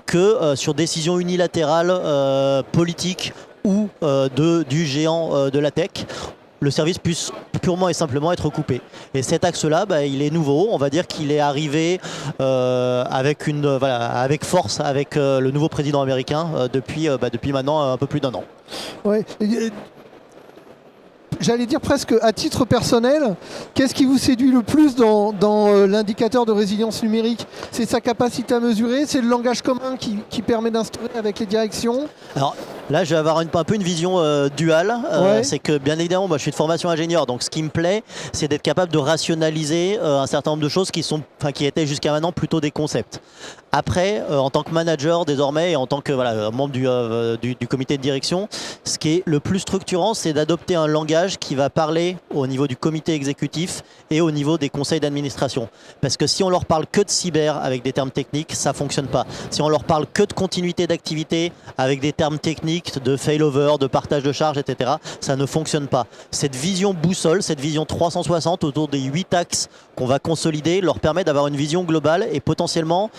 que sur décision unilatérale politique ou du géant de la tech, le service puisse purement et simplement être coupé. Et cet axe-là, il est nouveau. On va dire qu'il est arrivé avec force avec le nouveau président américain depuis maintenant un peu plus d'1 an. Ouais. J'allais dire presque à titre personnel, qu'est-ce qui vous séduit le plus dans l'indicateur de résilience numérique? C'est sa capacité à mesurer, c'est le langage commun qui permet d'instaurer avec les directions? Alors là, je vais avoir un peu une vision duale. C'est que bien évidemment, moi je suis de formation ingénieur, donc ce qui me plaît, c'est d'être capable de rationaliser un certain nombre de choses qui étaient jusqu'à maintenant plutôt des concepts. Après, en tant que manager désormais et en tant que membre du comité de direction, ce qui est le plus structurant, c'est d'adopter un langage qui va parler au niveau du comité exécutif et au niveau des conseils d'administration. Parce que si on leur parle que de cyber avec des termes techniques, ça ne fonctionne pas. Si on leur parle que de continuité d'activité avec des termes techniques, de failover, de partage de charges, etc., ça ne fonctionne pas. Cette vision boussole, cette vision 360 autour des 8 axes qu'on va consolider, leur permet d'avoir une vision globale et potentiellement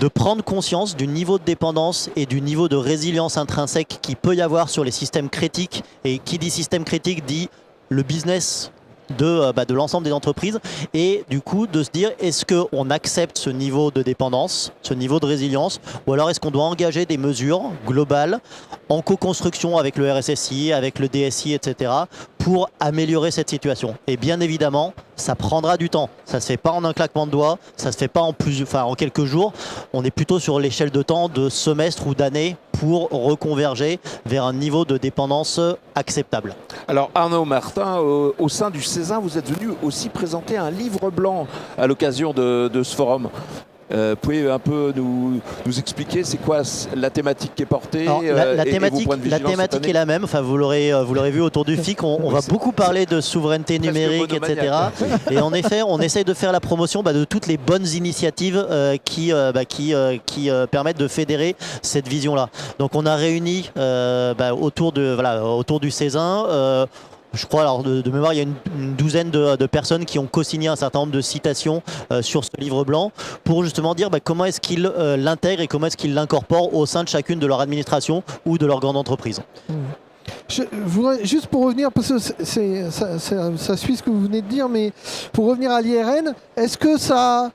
de prendre conscience du niveau de dépendance et du niveau de résilience intrinsèque qu'il peut y avoir sur les systèmes critiques. Et qui dit système critique dit le business de l'ensemble des entreprises. Et du coup, de se dire, est-ce qu'on accepte ce niveau de dépendance, ce niveau de résilience, ou alors est-ce qu'on doit engager des mesures globales en co-construction avec le RSSI, avec le DSI, etc., pour améliorer cette situation. Et bien évidemment, ça prendra du temps. Ça ne se fait pas en un claquement de doigts, ça ne se fait pas en quelques jours. On est plutôt sur l'échelle de temps de semestres ou d'années pour reconverger vers un niveau de dépendance acceptable. Alors Arnaud Martin, au sein du Césin, vous êtes venu aussi présenter un livre blanc à l'occasion de ce forum. Pouvez un peu nous expliquer c'est quoi la thématique qui est portée? Alors, la thématique est la même. Enfin, vous l'aurez vu autour du FIC. On va beaucoup parler de souveraineté numérique, etc. Et en effet, on essaye de faire la promotion de toutes les bonnes initiatives qui permettent de fédérer cette vision-là. Donc, on a réuni autour du Césin. Je crois, alors de mémoire, il y a une douzaine de personnes qui ont co-signé un certain nombre de citations sur ce livre blanc pour justement dire comment est-ce qu'ils l'intègrent et comment est-ce qu'ils l'incorporent au sein de chacune de leur administration ou de leur grande entreprise. Je voudrais juste pour revenir, parce que ça suit ce que vous venez de dire, mais pour revenir à l'IRN, est-ce que ça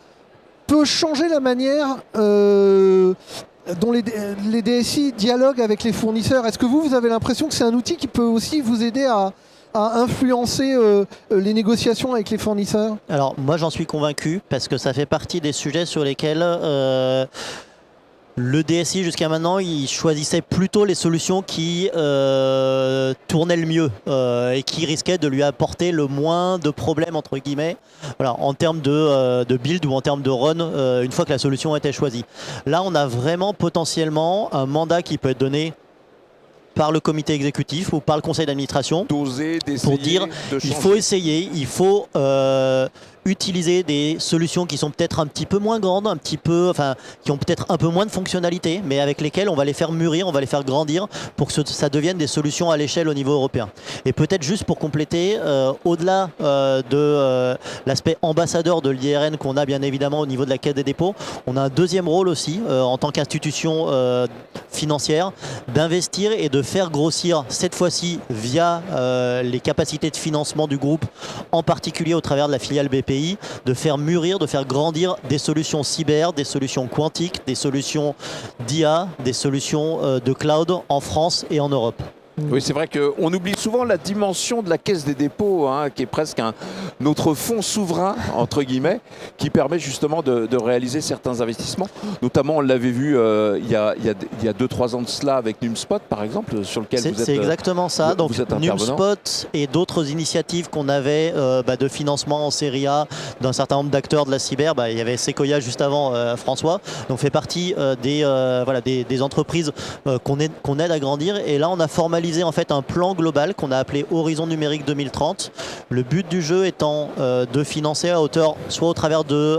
peut changer la manière dont les DSI dialoguent avec les fournisseurs? Est-ce que vous avez l'impression que c'est un outil qui peut aussi vous aider à influencer les négociations avec les fournisseurs? Alors moi j'en suis convaincu parce que ça fait partie des sujets sur lesquels le DSI jusqu'à maintenant il choisissait plutôt les solutions qui tournaient le mieux et qui risquaient de lui apporter le moins de problèmes entre guillemets en termes de build ou en termes de run une fois que la solution a été choisie. Là on a vraiment potentiellement un mandat qui peut être donné par le comité exécutif ou par le conseil d'administration pour dire il faut essayer, il faut utiliser des solutions qui sont peut-être un petit peu moins grandes, qui ont peut-être un peu moins de fonctionnalités, mais avec lesquelles on va les faire mûrir, on va les faire grandir pour que ça devienne des solutions à l'échelle au niveau européen. Et peut-être juste pour compléter, au-delà de l'aspect ambassadeur de l'IRN qu'on a bien évidemment au niveau de la Caisse des dépôts, on a un deuxième rôle aussi en tant qu'institution financière d'investir et de faire grossir cette fois-ci via les capacités de financement du groupe, en particulier au travers de la filiale BPI, de faire mûrir, de faire grandir des solutions cyber, des solutions quantiques, des solutions d'IA, des solutions de cloud en France et en Europe. Oui, c'est vrai qu'on oublie souvent la dimension de la Caisse des dépôts, qui est presque notre fonds souverain, entre guillemets, qui permet justement de réaliser certains investissements. Notamment, on l'avait vu il y a 2-3 ans de cela avec NumSpot, par exemple, sur lequel vous êtes C'est exactement ça. Donc, NumSpot et d'autres initiatives qu'on avait de financement en série A d'un certain nombre d'acteurs de la cyber. Il y avait Sequoia juste avant, François. Donc, fait partie des entreprises qu'on aide à grandir. Et là, on a formalisé en fait un plan global qu'on a appelé Horizon Numérique 2030. Le but du jeu étant de financer à hauteur, soit au travers de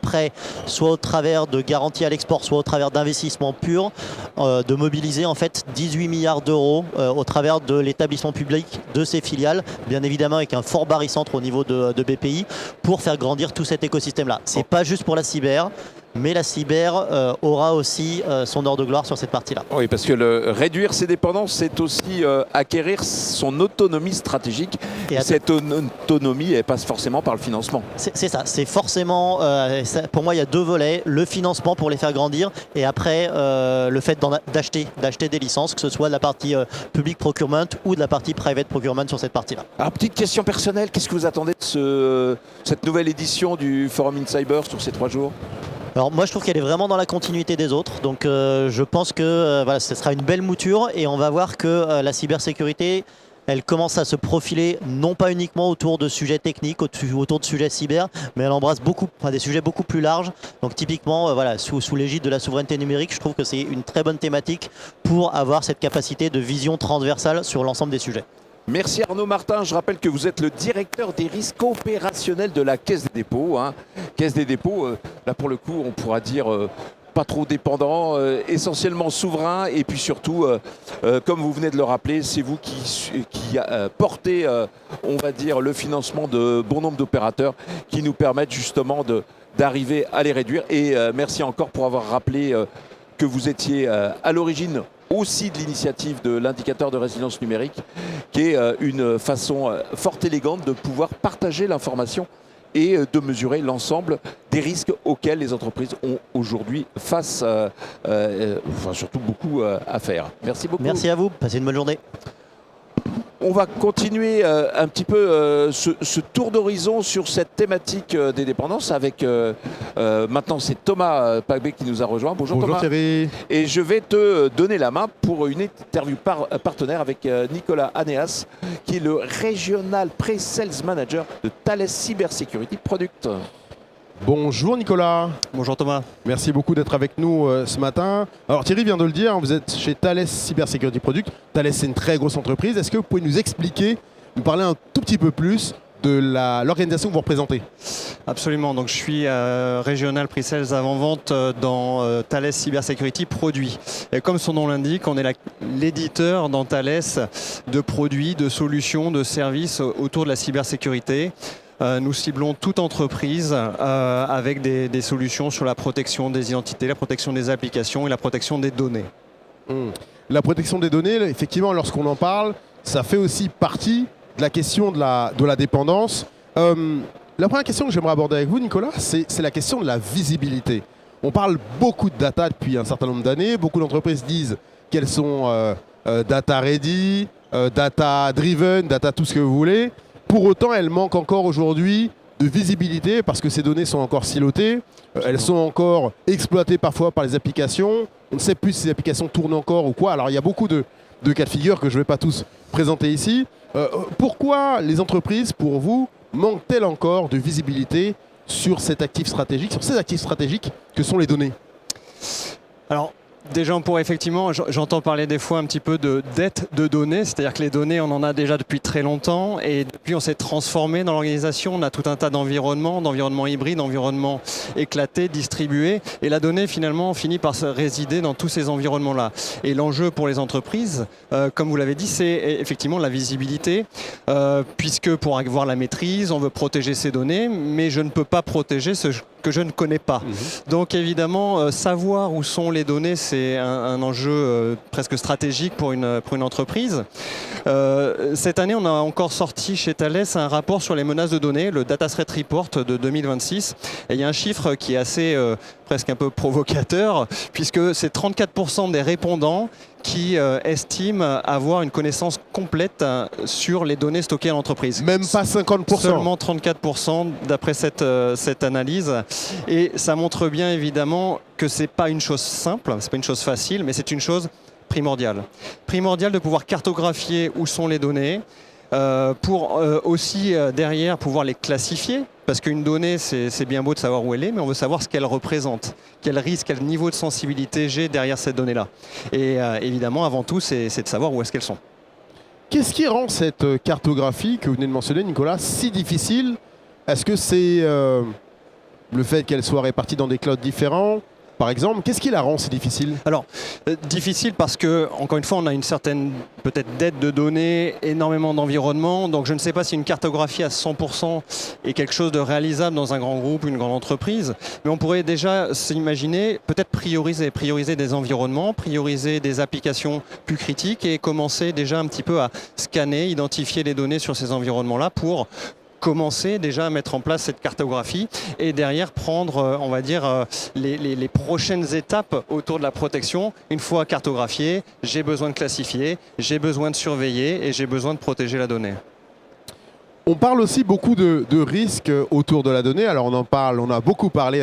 prêts, soit au travers de garanties à l'export, soit au travers d'investissements purs, de mobiliser en fait 18 milliards d'euros au travers de l'établissement public de ses filiales, bien évidemment avec un fort barycentre au niveau de BPI, pour faire grandir tout cet écosystème-là. C'est pas juste pour la cyber, mais la cyber aura aussi son heure de gloire sur cette partie-là. Oui, parce que réduire ses dépendances, c'est aussi acquérir son autonomie stratégique. Et cette autonomie, elle passe forcément par le financement. C'est ça, c'est forcément, pour moi, il y a deux volets, le financement pour les faire grandir, et après, le fait d'acheter des licences, que ce soit de la partie public procurement ou de la partie private procurement sur cette partie-là. Alors, petite question personnelle, qu'est-ce que vous attendez de cette nouvelle édition du Forum in Cyber sur ces 3 jours ? Alors moi je trouve qu'elle est vraiment dans la continuité des autres, donc je pense que voilà, ce sera une belle mouture et on va voir que la cybersécurité, elle commence à se profiler non pas uniquement autour de sujets techniques, autour de sujets cyber, mais elle embrasse des sujets beaucoup plus larges. Donc typiquement voilà, sous l'égide de la souveraineté numérique, je trouve que c'est une très bonne thématique pour avoir cette capacité de vision transversale sur l'ensemble des sujets. Merci Arnaud Martin, je rappelle que vous êtes le directeur des risques opérationnels de la Caisse des dépôts. Caisse des dépôts, là pour le coup on pourra dire pas trop dépendant, essentiellement souverain et puis surtout, comme vous venez de le rappeler, c'est vous qui portez, on va dire, le financement de bon nombre d'opérateurs qui nous permettent justement d'arriver à les réduire. Et merci encore pour avoir rappelé que vous étiez à l'origine aussi de l'initiative de l'indicateur de résilience numérique, qui est une façon fort élégante de pouvoir partager l'information et de mesurer l'ensemble des risques auxquels les entreprises ont aujourd'hui face, surtout beaucoup à faire. Merci beaucoup. Merci à vous, passez une bonne journée. On va continuer un petit peu ce tour d'horizon sur cette thématique des dépendances avec maintenant c'est Thomas Pagbé qui nous a rejoint. Bonjour Thomas. Thierry. Et je vais te donner la main pour une interview partenaire avec Nicolas Anéas qui est le Regional Pre-Sales Manager de Thales Cybersecurity Product. Bonjour Nicolas. Bonjour Thomas. Merci beaucoup d'être avec nous ce matin. Alors Thierry vient de le dire, vous êtes chez Thales Cybersecurity Product. Thales c'est une très grosse entreprise. Est-ce que vous pouvez nous expliquer, nous parler un tout petit peu plus de l'organisation que vous représentez? Absolument, donc je suis Regional Pre-Sales avant-vente dans Thales Cybersecurity Produits. Et comme son nom l'indique, on est l'éditeur dans Thales de produits, de solutions, de services autour de la cybersécurité. Nous ciblons toute entreprise avec des solutions sur la protection des identités, la protection des applications et la protection des données. La protection des données, effectivement, lorsqu'on en parle, ça fait aussi partie de la question de la dépendance. La première question que j'aimerais aborder avec vous, Nicolas, c'est la question de la visibilité. On parle beaucoup de data depuis un certain nombre d'années. Beaucoup d'entreprises disent qu'elles sont data ready, data driven, data tout ce que vous voulez. Pour autant, elles manquent encore aujourd'hui de visibilité parce que ces données sont encore silotées. Elles sont encore exploitées parfois par les applications. On ne sait plus si ces applications tournent encore ou quoi. Alors, il y a beaucoup de cas de figure que je ne vais pas tous présenter ici. Pourquoi les entreprises, pour vous, manquent-elles encore de visibilité sur cet actif stratégique, sur ces actifs stratégiques que sont les données? Alors, déjà, on pourrait effectivement, j'entends parler des fois un petit peu de dette de données, c'est-à-dire que les données, on en a déjà depuis très longtemps et depuis on s'est transformé dans l'organisation, on a tout un tas d'environnements hybrides, d'environnements éclatés, distribués et la donnée finalement finit par se résider dans tous ces environnements-là. Et l'enjeu pour les entreprises, comme vous l'avez dit, c'est effectivement la visibilité, puisque pour avoir la maîtrise, on veut protéger ces données, mais je ne peux pas protéger ce que je ne connais pas. Donc évidemment, savoir où sont les données, c'est un enjeu presque stratégique pour une entreprise. Cette année, on a encore sorti chez Thales un rapport sur les menaces de données, le Data Threat Report de 2026. Et il y a un chiffre qui est assez presque un peu provocateur, puisque c'est 34% des répondants qui estiment avoir une connaissance complète sur les données stockées à l'entreprise. Même pas 50%. Seulement 34% d'après cette analyse. Et ça montre bien évidemment que c'est pas une chose simple, c'est pas une chose facile, mais c'est une chose primordiale. Primordiale de pouvoir cartographier où sont les données, pour aussi derrière pouvoir les classifier. Parce qu'une donnée, c'est bien beau de savoir où elle est, mais on veut savoir ce qu'elle représente. Quel risque, quel niveau de sensibilité j'ai derrière cette donnée-là. Et évidemment, avant tout, c'est de savoir où est-ce qu'elles sont. Qu'est-ce qui rend cette cartographie que vous venez de mentionner, Nicolas, si difficile? Est-ce que c'est le fait qu'elle soit répartie dans des clouds différents? par exemple. Qu'est-ce qui la rend si difficile? Alors, difficile parce que, encore une fois, on a une certaine peut-être dette de données, énormément d'environnement. Donc, je ne sais pas si une cartographie à 100% est quelque chose de réalisable dans un grand groupe, une grande entreprise. Mais on pourrait déjà s'imaginer peut-être prioriser des environnements, prioriser des applications plus critiques et commencer déjà un petit peu à scanner, identifier les données sur ces environnements-là pour commencer déjà à mettre en place cette cartographie et derrière prendre, on va dire, les prochaines étapes autour de la protection. Une fois cartographié, j'ai besoin de classifier, j'ai besoin de surveiller et j'ai besoin de protéger la donnée. On parle aussi beaucoup de risques autour de la donnée. Alors on a beaucoup parlé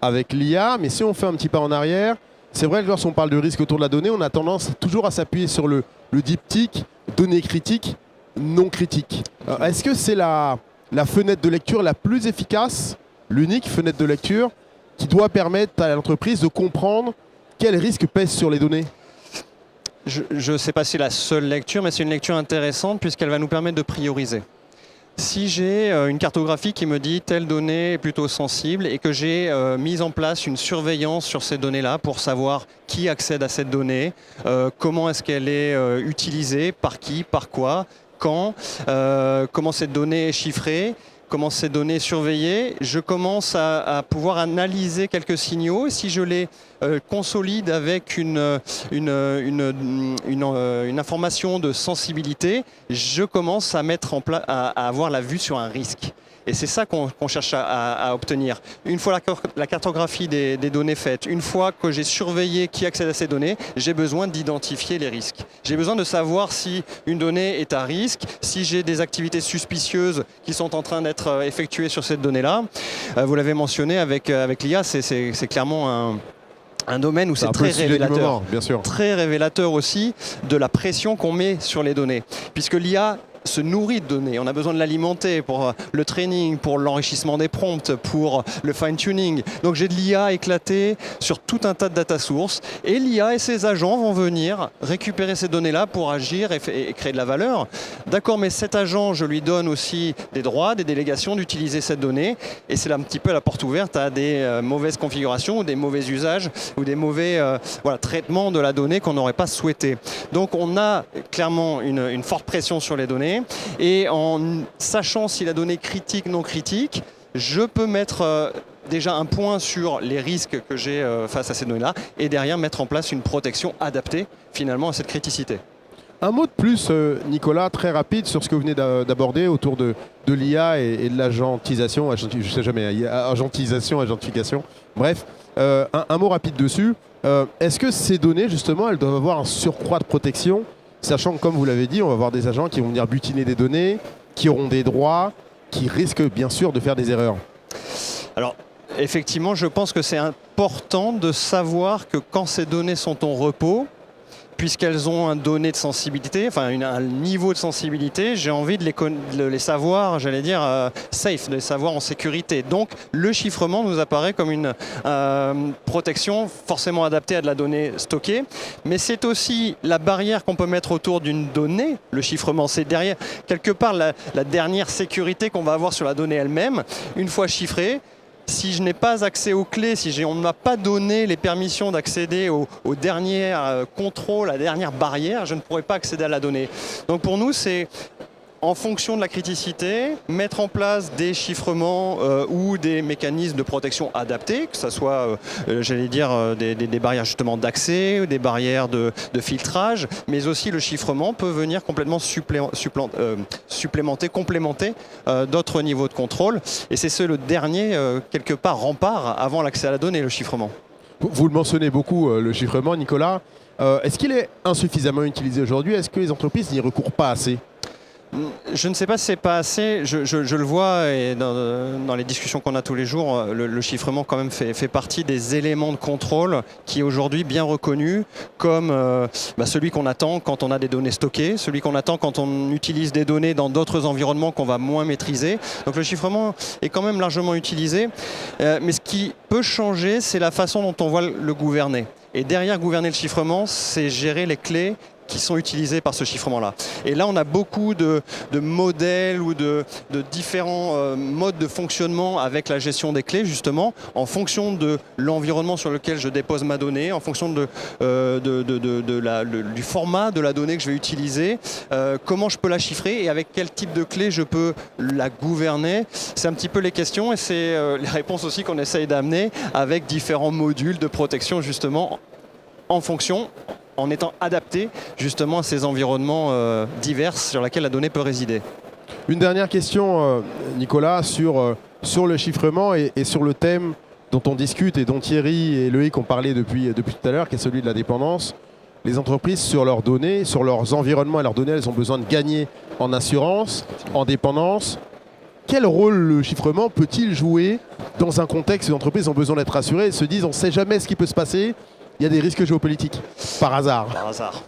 avec l'IA, mais si on fait un petit pas en arrière, c'est vrai que lorsqu'on parle de risques autour de la donnée, on a tendance toujours à s'appuyer sur le diptyque, données critiques, non critiques. Est-ce que c'est la fenêtre de lecture la plus efficace, l'unique fenêtre de lecture, qui doit permettre à l'entreprise de comprendre quels risques pèsent sur les données? Je ne sais pas si c'est la seule lecture, mais c'est une lecture intéressante puisqu'elle va nous permettre de prioriser. Si j'ai une cartographie qui me dit telle donnée est plutôt sensible et que j'ai mis en place une surveillance sur ces données-là pour savoir qui accède à cette donnée, comment est-ce qu'elle est utilisée, par qui, par quoi, quand, comment cette donnée est chiffrée, comment ces données surveillées, je commence à pouvoir analyser quelques signaux. Et si je les consolide avec une information de sensibilité, je commence à mettre en place, à avoir la vue sur un risque. Et c'est ça qu'on cherche à obtenir. Une fois la cartographie des données faite, une fois que j'ai surveillé qui accède à ces données, j'ai besoin d'identifier les risques. J'ai besoin de savoir si une donnée est à risque, si j'ai des activités suspicieuses qui sont en train d'être effectuées sur cette donnée-là. Vous l'avez mentionné avec l'IA, c'est clairement un domaine où c'est très révélateur. Moment, bien sûr. Très révélateur aussi de la pression qu'on met sur les données. Puisque l'IA se nourrit de données. On a besoin de l'alimenter pour le training, pour l'enrichissement des prompts, pour le fine-tuning. Donc j'ai de l'IA éclatée sur tout un tas de data sources et l'IA et ses agents vont venir récupérer ces données-là pour agir et créer de la valeur. D'accord, mais cet agent, je lui donne aussi des droits, des délégations d'utiliser cette donnée et c'est là un petit peu la porte ouverte à des mauvaises configurations ou des mauvais usages ou des mauvais traitements de la donnée qu'on n'aurait pas souhaité. Donc on a clairement une forte pression sur les données. Et en sachant si la donnée est critique, non critique, je peux mettre déjà un point sur les risques que j'ai face à ces données-là et derrière mettre en place une protection adaptée finalement à cette criticité. Un mot de plus, Nicolas, très rapide sur ce que vous venez d'aborder autour de l'IA et de l'agentisation, je ne sais jamais, agentisation, agentification, bref, un mot rapide dessus. Est-ce que ces données, justement, elles doivent avoir un surcroît de protection, sachant que, comme vous l'avez dit, on va avoir des agents qui vont venir butiner des données, qui auront des droits, qui risquent bien sûr de faire des erreurs? Alors, effectivement, je pense que c'est important de savoir que quand ces données sont en repos, puisqu'elles ont un donné de sensibilité, enfin un niveau de sensibilité, j'ai envie de les savoir, j'allais dire, safe, de les savoir en sécurité. Donc le chiffrement nous apparaît comme une protection forcément adaptée à de la donnée stockée, mais c'est aussi la barrière qu'on peut mettre autour d'une donnée, le chiffrement. C'est derrière, quelque part, la dernière sécurité qu'on va avoir sur la donnée elle-même, une fois chiffrée. Si je n'ai pas accès aux clés, on ne m'a pas donné les permissions d'accéder au dernier contrôle, à la dernière barrière, je ne pourrai pas accéder à la donnée. Donc pour nous, c'est en fonction de la criticité, mettre en place des chiffrements ou des mécanismes de protection adaptés, que ce soit, j'allais dire, des barrières justement d'accès, des barrières de filtrage, mais aussi le chiffrement peut venir complètement supplémenter, complémenter d'autres niveaux de contrôle. Et c'est le dernier, quelque part, rempart avant l'accès à la donnée, le chiffrement. Vous le mentionnez beaucoup, le chiffrement, Nicolas. Est-ce qu'il est insuffisamment utilisé aujourd'hui? Est-ce que les entreprises n'y recourent pas assez? Je ne sais pas si c'est pas assez. Je le vois et dans les discussions qu'on a tous les jours, le chiffrement quand même fait partie des éléments de contrôle qui est aujourd'hui bien reconnu comme celui qu'on attend quand on a des données stockées, celui qu'on attend quand on utilise des données dans d'autres environnements qu'on va moins maîtriser. Donc le chiffrement est quand même largement utilisé. Mais ce qui peut changer, c'est la façon dont on va le gouverner. Et derrière gouverner le chiffrement, c'est gérer les clés qui sont utilisés par ce chiffrement-là. Et là, on a beaucoup de modèles ou de différents modes de fonctionnement avec la gestion des clés, justement, en fonction de l'environnement sur lequel je dépose ma donnée, en fonction du format de la donnée que je vais utiliser, comment je peux la chiffrer et avec quel type de clé je peux la gouverner. C'est un petit peu les questions et c'est les réponses aussi qu'on essaye d'amener avec différents modules de protection, justement, en fonction, en étant adapté justement à ces environnements divers sur lesquels la donnée peut résider. Une dernière question, Nicolas, sur le chiffrement et sur le thème dont on discute et dont Thierry et Loïc ont parlé depuis tout à l'heure, qui est celui de la dépendance. Les entreprises, sur leurs données, sur leurs environnements et leurs données, elles ont besoin de gagner en assurance, en dépendance. Quel rôle le chiffrement peut-il jouer dans un contexte où les entreprises ont besoin d'être rassurées et se disent on ne sait jamais ce qui peut se passer, il y a des risques géopolitiques, par hasard? Par hasard.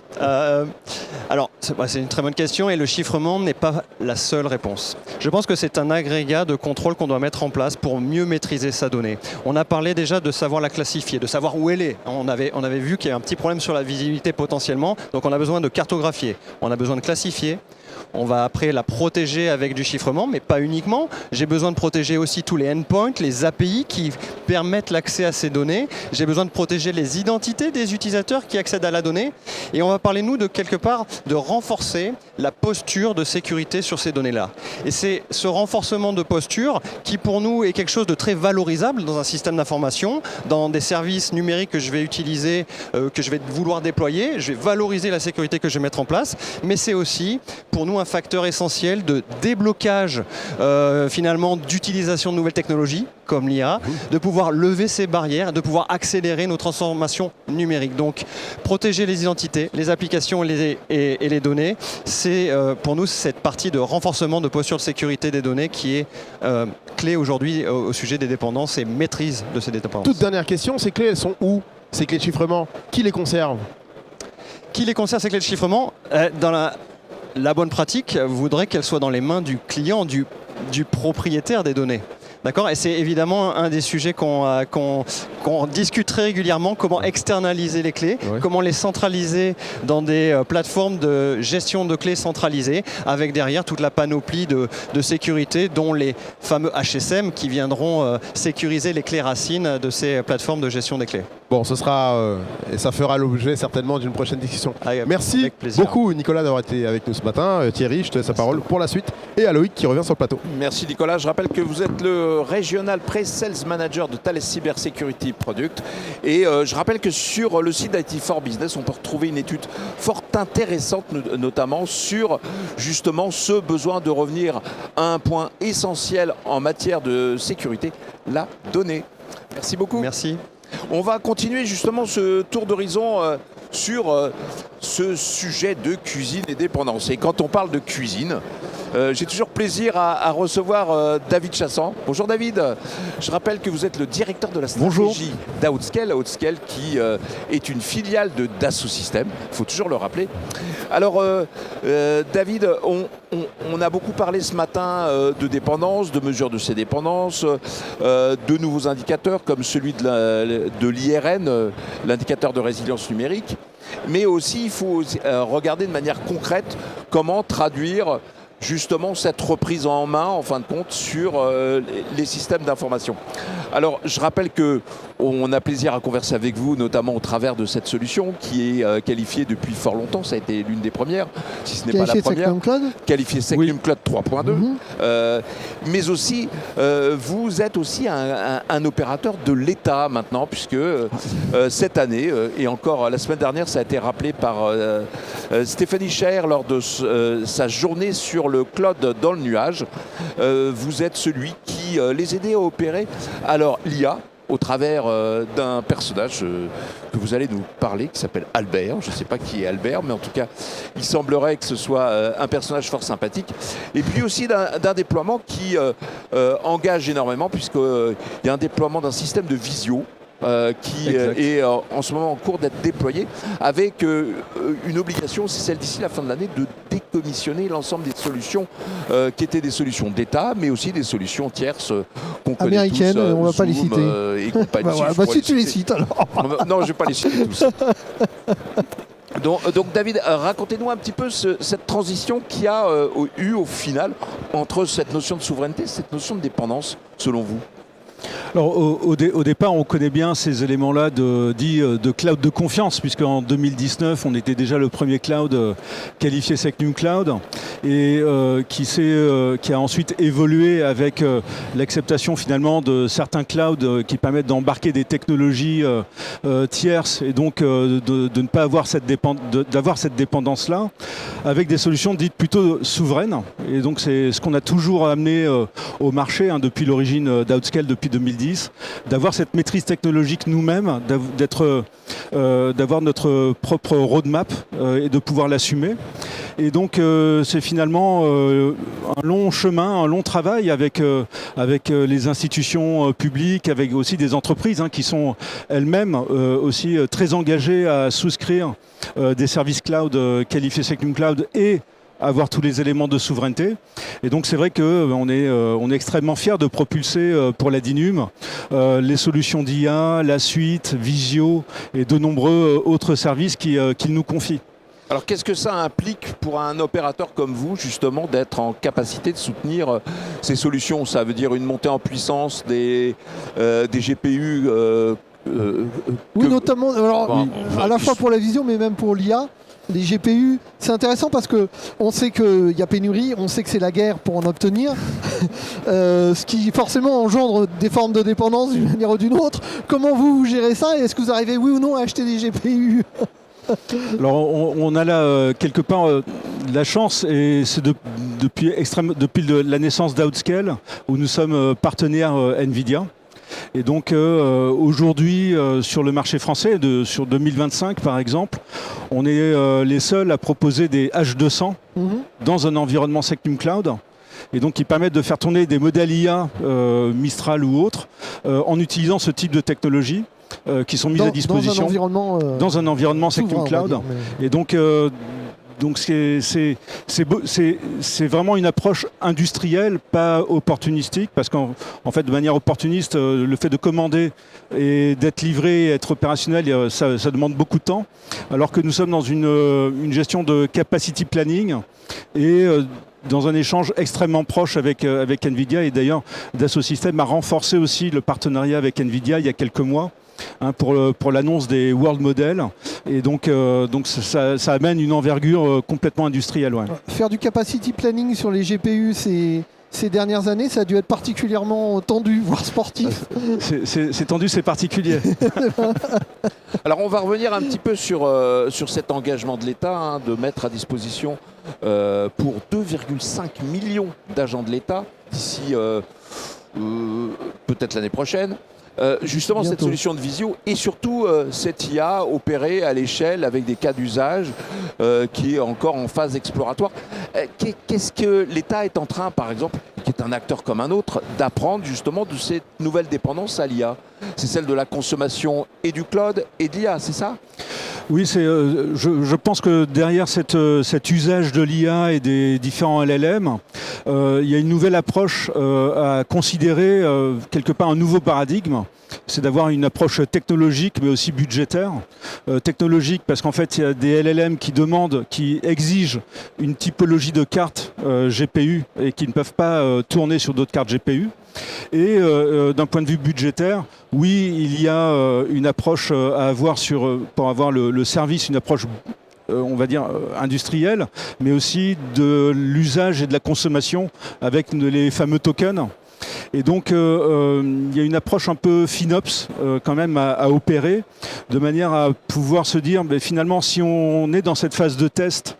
Alors, c'est une très bonne question et le chiffrement n'est pas la seule réponse. Je pense que c'est un agrégat de contrôle qu'on doit mettre en place pour mieux maîtriser sa donnée. On a parlé déjà de savoir la classifier, de savoir où elle est. On avait vu qu'il y avait un petit problème sur la visibilité potentiellement, donc on a besoin de cartographier, on a besoin de classifier. On va après la protéger avec du chiffrement, mais pas uniquement. J'ai besoin de protéger aussi tous les endpoints, les API qui permettent l'accès à ces données. J'ai besoin de protéger les identités des utilisateurs qui accèdent à la donnée. Et on va parler, nous, de quelque part, de renforcer la posture de sécurité sur ces données-là. Et c'est ce renforcement de posture qui, pour nous, est quelque chose de très valorisable dans un système d'information, dans des services numériques que je vais utiliser, que je vais vouloir déployer. Je vais valoriser la sécurité que je vais mettre en place. Mais c'est aussi, pour nous, un facteur essentiel de déblocage finalement d'utilisation de nouvelles technologies comme l'IA, de pouvoir lever ces barrières, de pouvoir accélérer nos transformations numériques. Donc protéger les identités, les applications et les données, c'est pour nous cette partie de renforcement de posture de sécurité des données qui est clé aujourd'hui au sujet des dépendances et maîtrise de ces dépendances. Toute dernière question, ces clés elles sont où? Ces clés de chiffrement, qui les conserve? Qui les conserve, ces clés de chiffrement? La bonne pratique voudrait qu'elle soit dans les mains du client, du propriétaire des données. D'accord ? Et c'est évidemment un des sujets qu'on discute très régulièrement, comment externaliser les clés, comment les centraliser dans des plateformes de gestion de clés centralisées, avec derrière toute la panoplie de sécurité, dont les fameux HSM qui viendront sécuriser les clés racines de ces plateformes de gestion des clés. Bon, ce sera, et ça fera l'objet certainement d'une prochaine discussion. Merci beaucoup Nicolas d'avoir été avec nous ce matin. Thierry, je te laisse la parole pour la suite. Et à Loïc qui revient sur le plateau. Merci Nicolas. Je rappelle que vous êtes le Regional Pre-Sales Manager de Thales Cyber Security Product. Et je rappelle que sur le site d'IT for Business, on peut retrouver une étude fort intéressante, notamment sur justement ce besoin de revenir à un point essentiel en matière de sécurité, la donnée. Merci beaucoup. Merci. On va continuer justement ce tour d'horizon sur ce sujet de cuisine et dépendance. Et quand on parle de cuisine, j'ai toujours plaisir à recevoir David Chassan. Bonjour David. Je rappelle que vous êtes le directeur de la stratégie d'Outscale. Outscale qui est une filiale de Dassault Systèmes. Il faut toujours le rappeler. Alors David, on a beaucoup parlé ce matin de dépendance, de mesures de ces dépendances, de nouveaux indicateurs comme celui de l'IRN, l'indicateur de résilience numérique. Mais aussi, il faut regarder de manière concrète comment traduire justement cette reprise en main, en fin de compte, sur les systèmes d'information. Alors, je rappelle qu'on a plaisir à converser avec vous, notamment au travers de cette solution qui est qualifiée depuis fort longtemps. Ça a été l'une des premières, si ce n'est pas la première. Qualifiée Secnum Cloud 3.2. Mais aussi, vous êtes aussi un opérateur de l'État maintenant, puisque cette année, et encore la semaine dernière, ça a été rappelé par Stéphanie Scher lors de sa journée sur le cloud dans le nuage. Vous êtes celui qui les aidait à opérer alors l'IA au travers d'un personnage que vous allez nous parler, qui s'appelle Albert. Je ne sais pas qui est Albert, mais en tout cas, il semblerait que ce soit un personnage fort sympathique. Et puis aussi d'un déploiement qui engage énormément, puisqu'il y a un déploiement d'un système de visio qui est en ce moment en cours d'être déployé, avec une obligation, c'est celle d'ici la fin de l'année, de décommissionner l'ensemble des solutions qui étaient des solutions d'État, mais aussi des solutions tierces qu'on connaît américaines, tous, on ne va pas les Zoom, citer. Et compagnie. Si tu les cites alors. Non, je ne vais pas les citer tous. Donc David, racontez-nous un petit peu cette transition qu'il y a eu au final entre cette notion de souveraineté et cette notion de dépendance, selon vous. Alors au départ, on connaît bien ces éléments-là de cloud de confiance, puisque en 2019, on était déjà le premier cloud qualifié Secnum Cloud, et qui a ensuite évolué avec l'acceptation finalement de certains clouds qui permettent d'embarquer des technologies tierces, et donc de ne pas avoir d'avoir cette dépendance-là, avec des solutions dites plutôt souveraines. Et donc c'est ce qu'on a toujours amené au marché depuis l'origine d'Outscale, depuis 2010, d'avoir cette maîtrise technologique nous-mêmes, d'avoir notre propre roadmap et de pouvoir l'assumer. Et donc c'est finalement un long chemin, un long travail avec les institutions publiques, avec aussi des entreprises qui sont elles-mêmes aussi très engagées à souscrire des services cloud qualifiés Secnum Cloud et avoir tous les éléments de souveraineté. Et donc c'est vrai qu'on est extrêmement fiers de propulser pour la DINUM les solutions d'IA, la suite, Visio et de nombreux autres services qu'ils nous confient. Alors qu'est-ce que ça implique pour un opérateur comme vous, justement, d'être en capacité de soutenir ces solutions? Ça veut dire une montée en puissance des GPU oui, notamment, alors, à la fois pour la vision, mais même pour l'IA. Les GPU, c'est intéressant parce qu'on sait qu'il y a pénurie, on sait que c'est la guerre pour en obtenir, ce qui forcément engendre des formes de dépendance d'une manière ou d'une autre. Comment vous gérez ça et est-ce que vous arrivez, oui ou non, à acheter des GPU? Alors on a là quelque part la chance, et c'est depuis la naissance d'Outscale, où nous sommes partenaires NVIDIA. Et donc aujourd'hui sur le marché français, sur 2025 par exemple, on est les seuls à proposer des H200 dans un environnement Secnum Cloud. Et donc qui permettent de faire tourner des modèles IA, Mistral ou autres, en utilisant ce type de technologie qui sont mises à disposition dans un environnement Secnum Cloud. Et donc c'est vraiment une approche industrielle, pas opportunistique, parce qu'en fait, de manière opportuniste, le fait de commander et d'être livré et être opérationnel, ça demande beaucoup de temps, alors que nous sommes dans une gestion de capacity planning et dans un échange extrêmement proche avec NVIDIA. Et d'ailleurs, Dassault Systèmes a renforcé aussi le partenariat avec NVIDIA il y a quelques mois, pour l'annonce des World Models. Et donc ça amène une envergure complètement industrielle. Ouais. Faire du capacity planning sur les GPU, ces dernières années, ça a dû être particulièrement tendu, voire sportif. C'est tendu, c'est particulier. Alors on va revenir un petit peu sur cet engagement de l'État de mettre à disposition pour 2,5 millions d'agents de l'État d'ici peut-être l'année prochaine. Justement, bientôt. Cette solution de visio et surtout cette IA opérée à l'échelle avec des cas d'usage qui est encore en phase exploratoire. Qu'est-ce que l'État est en train, par exemple, qui est un acteur comme un autre, d'apprendre justement de cette nouvelle dépendance à l'IA? C'est celle de la consommation et du cloud et de l'IA, c'est ça? Oui, je pense que derrière cet usage de l'IA et des différents LLM, il y a une nouvelle approche à considérer, quelque part un nouveau paradigme. C'est d'avoir une approche technologique mais aussi budgétaire. Technologique parce qu'en fait il y a des LLM qui exigent une typologie de carte GPU et qui ne peuvent pas tourner sur d'autres cartes GPU. Et d'un point de vue budgétaire, oui, il y a une approche à avoir pour avoir le service, une approche on va dire industrielle, mais aussi de l'usage et de la consommation avec les fameux tokens. Et donc il y a une approche un peu FinOps quand même à opérer, de manière à pouvoir se dire finalement si on est dans cette phase de test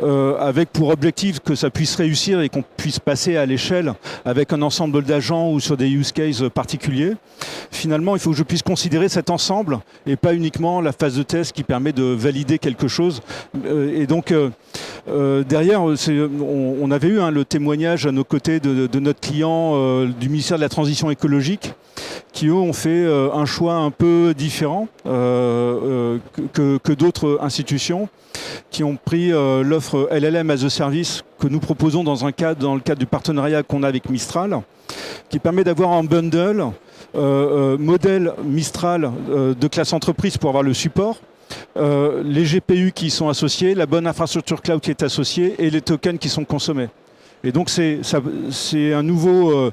avec pour objectif que ça puisse réussir et qu'on puisse passer à l'échelle avec un ensemble d'agents ou sur des use cases particuliers, finalement il faut que je puisse considérer cet ensemble et pas uniquement la phase de test qui permet de valider quelque chose. Et donc derrière, on avait eu le témoignage à nos côtés de notre client du ministère de la Transition écologique qui eux ont fait un choix un peu différent que d'autres institutions qui ont pris l'offre LLM as a Service que nous proposons dans le cadre du partenariat qu'on a avec Mistral, qui permet d'avoir un bundle modèle Mistral de classe entreprise pour avoir le support, les GPU qui y sont associés, la bonne infrastructure cloud qui est associée et les tokens qui sont consommés. Et donc c'est un nouveau,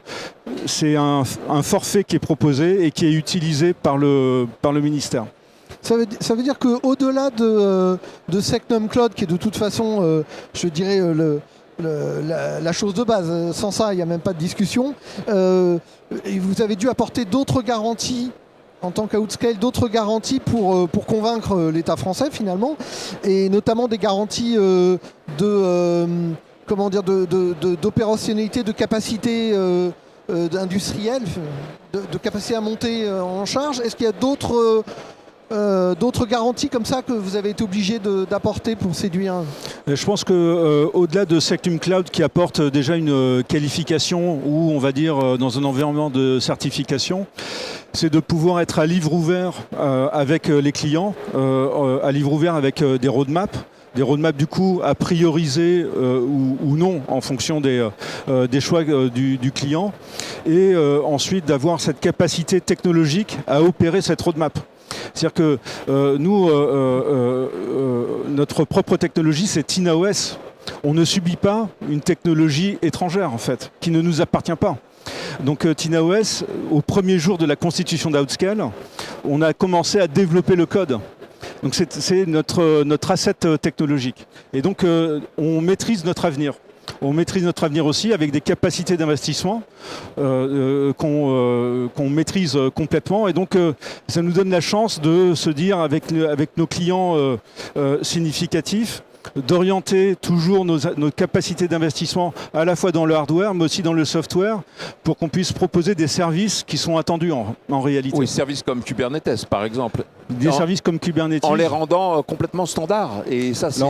c'est un forfait qui est proposé et qui est utilisé par le ministère. Ça veut dire qu'au-delà de Secnum Cloud, qui est de toute façon, je dirais, la chose de base, sans ça, il n'y a même pas de discussion, vous avez dû apporter d'autres garanties en tant qu'outscale, d'autres garanties pour convaincre l'État français finalement, et notamment des garanties d'opérationnalité, de capacité industrielle, de capacité à monter en charge. Est-ce qu'il y a d'autres garanties comme ça que vous avez été obligé d'apporter pour séduire? Je pense qu'au-delà de Secnum Cloud qui apporte déjà une qualification ou on va dire dans un environnement de certification, c'est de pouvoir être à livre ouvert avec les clients, à livre ouvert avec des roadmaps. Des roadmaps du coup à prioriser ou non en fonction des choix du client, et ensuite d'avoir cette capacité technologique à opérer cette roadmap. C'est-à-dire que nous, notre propre technologie, c'est TinaOS. On ne subit pas une technologie étrangère, en fait, qui ne nous appartient pas. Donc TinaOS, au premier jour de la constitution d'Outscale, on a commencé à développer le code. Donc c'est notre asset technologique. Et donc on maîtrise notre avenir. On maîtrise notre avenir aussi avec des capacités d'investissement qu'on maîtrise complètement. Et donc ça nous donne la chance de se dire avec nos clients significatifs, d'orienter toujours nos capacités d'investissement à la fois dans le hardware mais aussi dans le software pour qu'on puisse proposer des services qui sont attendus en réalité. Oui, services comme Kubernetes par exemple. Des services comme Kubernetes. En les rendant complètement standards. Et ça, c'est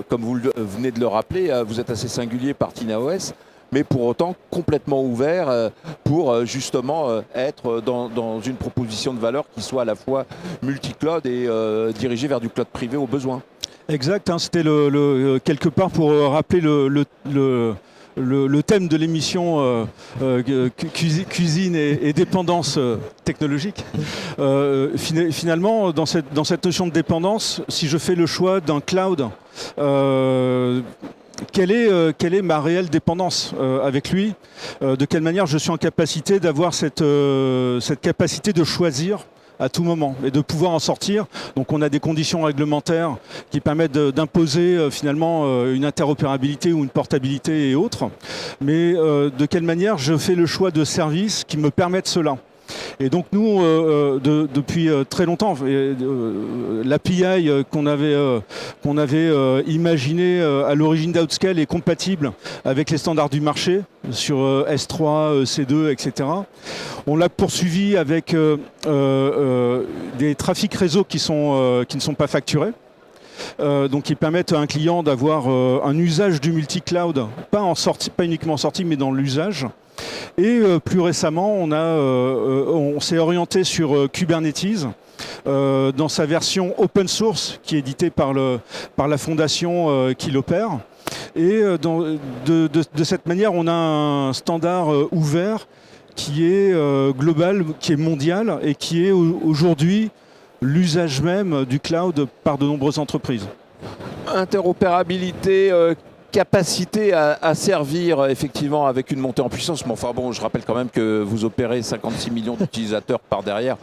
comme vous venez de le rappeler, vous êtes assez singulier par TinaOS, mais pour autant complètement ouvert pour justement être dans une proposition de valeur qui soit à la fois multi-cloud et dirigée vers du cloud privé au besoin. Exact, hein, c'était quelque part pour rappeler le thème de l'émission cuisine et dépendance technologique. Finalement, dans cette notion de dépendance, si je fais le choix d'un cloud, quelle est ma réelle dépendance avec lui? De quelle manière je suis en capacité d'avoir cette capacité de choisir à tout moment et de pouvoir en sortir. Donc on a des conditions réglementaires qui permettent d'imposer finalement une interopérabilité ou une portabilité et autres. Mais de quelle manière je fais le choix de services qui me permettent cela? Et donc nous, depuis très longtemps, l'API qu'on avait imaginé à l'origine d'Outscale est compatible avec les standards du marché sur S3, C2, etc. On l'a poursuivi avec des trafics réseau qui ne sont pas facturés. Donc qui permettent à un client d'avoir un usage du multi-cloud, pas uniquement en sortie, mais dans l'usage. Et plus récemment, on s'est orienté sur Kubernetes dans sa version open source qui est éditée par la fondation qui l'opère. Et de cette manière, on a un standard ouvert qui est global, qui est mondial et qui est aujourd'hui l'usage même du cloud par de nombreuses entreprises. Interopérabilité, capacité à servir effectivement avec une montée en puissance. Mais enfin bon, je rappelle quand même que vous opérez 56 millions d'utilisateurs par derrière,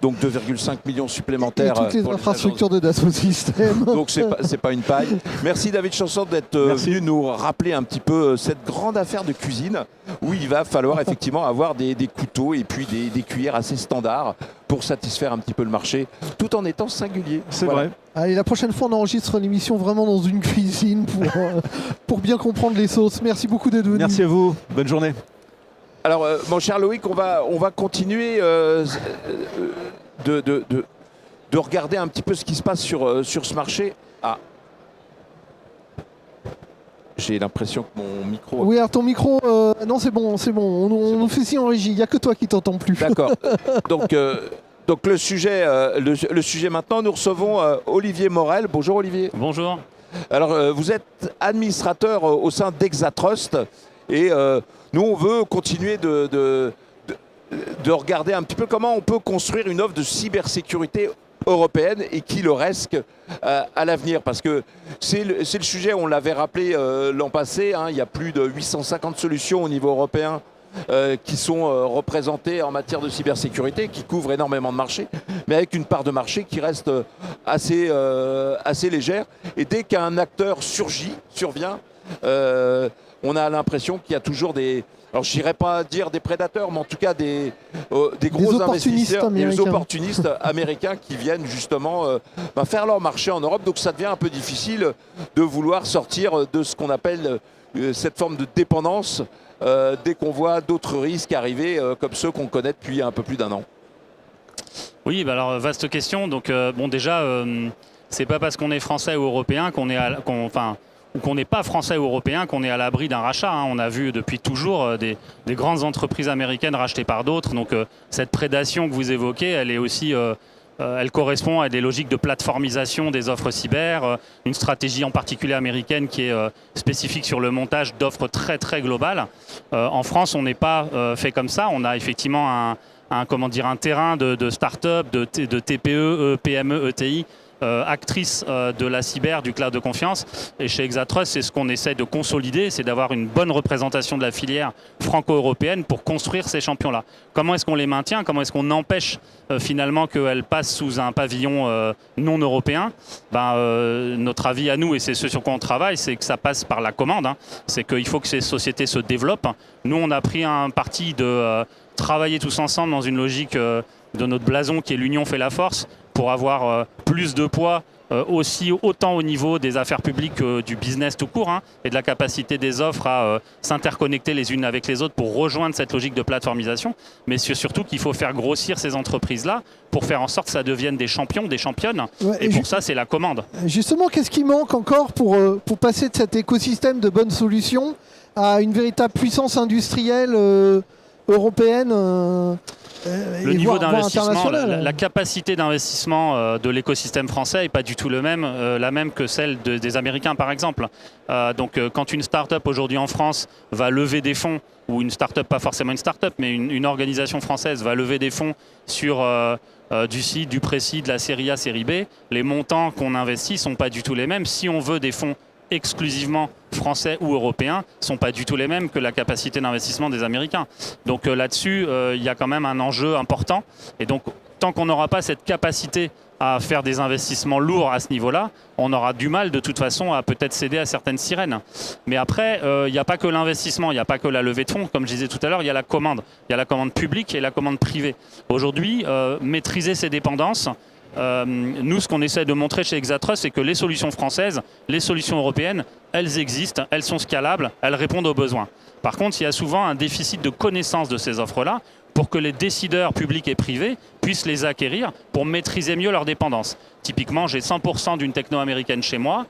donc 2,5 millions supplémentaires. Et toutes les infrastructures de Dassault Systèmes. Donc c'est pas une paille. Merci David Chancel d'être venu nous rappeler un petit peu cette grande affaire de cuisine où il va falloir effectivement avoir des couteaux et puis des cuillères assez standards pour satisfaire un petit peu le marché, tout en étant singulier. C'est vrai. Allez, la prochaine fois, on enregistre l'émission vraiment dans une cuisine pour bien comprendre les sauces. Merci beaucoup d'être venu. Merci à vous. Bonne journée. Alors, mon cher Loïc, on va continuer de regarder un petit peu ce qui se passe sur ce marché. Ah. J'ai l'impression que mon micro... Oui, alors ton micro... non, c'est bon. On nous fait signe en régie. Il n'y a que toi qui t'entends plus. D'accord. Donc le sujet maintenant, nous recevons Olivier Morel. Bonjour Olivier. Bonjour. Alors vous êtes administrateur au sein d'Exatrust et nous on veut continuer de regarder un petit peu comment on peut construire une offre de cybersécurité européenne et qui le reste à l'avenir. Parce que c'est le sujet, on l'avait rappelé l'an passé, hein, il y a plus de 850 solutions au niveau européen qui sont représentées en matière de cybersécurité, qui couvrent énormément de marchés, mais avec une part de marché qui reste assez légère. Et dès qu'un acteur survient, on a l'impression qu'il y a toujours des... Alors je n'irais pas dire des prédateurs, mais en tout cas des gros investisseurs, des opportunistes américains qui viennent justement faire leur marché en Europe. Donc ça devient un peu difficile de vouloir sortir de ce qu'on appelle cette forme de dépendance dès qu'on voit d'autres risques arriver comme ceux qu'on connaît depuis un peu plus d'1 an. Oui, bah alors vaste question. Donc bon, déjà, c'est pas parce qu'on est français ou européen qu'on n'est pas français ou européen qu'on est à l'abri d'un rachat. Hein. On a vu depuis toujours des grandes entreprises américaines rachetées par d'autres. Donc cette prédation que vous évoquez, elle est aussi... elle correspond à des logiques de plateformisation des offres cyber, une stratégie en particulier américaine qui est spécifique sur le montage d'offres très très globales. En France, on n'est pas fait comme ça. On a effectivement un terrain de start-up, de TPE, PME, ETI, actrice de la cyber, du cloud de confiance. Et chez Exatrust, c'est ce qu'on essaie de consolider, c'est d'avoir une bonne représentation de la filière franco-européenne pour construire ces champions-là. Comment est-ce qu'on les maintient? Comment est-ce qu'on empêche finalement qu'elles passent sous un pavillon non européen? Notre avis à nous, et c'est ce sur quoi on travaille, c'est que ça passe par la commande. Hein. C'est qu'il faut que ces sociétés se développent. Nous, on a pris un parti de travailler tous ensemble dans une logique de notre blason qui est l'union fait la force, pour avoir plus de poids aussi autant au niveau des affaires publiques que du business tout court, hein, et de la capacité des offres à s'interconnecter les unes avec les autres pour rejoindre cette logique de plateformisation. Mais surtout qu'il faut faire grossir ces entreprises-là pour faire en sorte que ça devienne des champions, des championnes. Ouais, et pour ça, c'est la commande. Justement, qu'est-ce qui manque encore pour passer de cet écosystème de bonnes solutions à une véritable puissance industrielle européenne le niveau d'investissement, la capacité d'investissement de l'écosystème français n'est pas du tout la même que celle des Américains, par exemple. Donc, quand une start-up aujourd'hui en France va lever des fonds, ou une start-up, pas forcément une start-up, mais une organisation française va lever des fonds sur du CID, du Précis, de la série A, série B, les montants qu'on investit ne sont pas du tout les mêmes. Si on veut des fonds exclusivement français ou européens, ne sont pas du tout les mêmes que la capacité d'investissement des Américains. Donc là-dessus, il y a quand même un enjeu important. Et donc, tant qu'on n'aura pas cette capacité à faire des investissements lourds à ce niveau-là, on aura du mal de toute façon à peut-être céder à certaines sirènes. Mais après, il n'y a pas que l'investissement, il n'y a pas que la levée de fonds. Comme je disais tout à l'heure, il y a la commande. Il y a la commande publique et la commande privée. Aujourd'hui, maîtriser ces dépendances, nous, ce qu'on essaie de montrer chez Exatrust, c'est que les solutions françaises, les solutions européennes, elles existent, elles sont scalables, elles répondent aux besoins. Par contre, il y a souvent un déficit de connaissance de ces offres-là pour que les décideurs publics et privés puissent les acquérir pour maîtriser mieux leurs dépendances. Typiquement, j'ai 100% d'une techno américaine chez moi.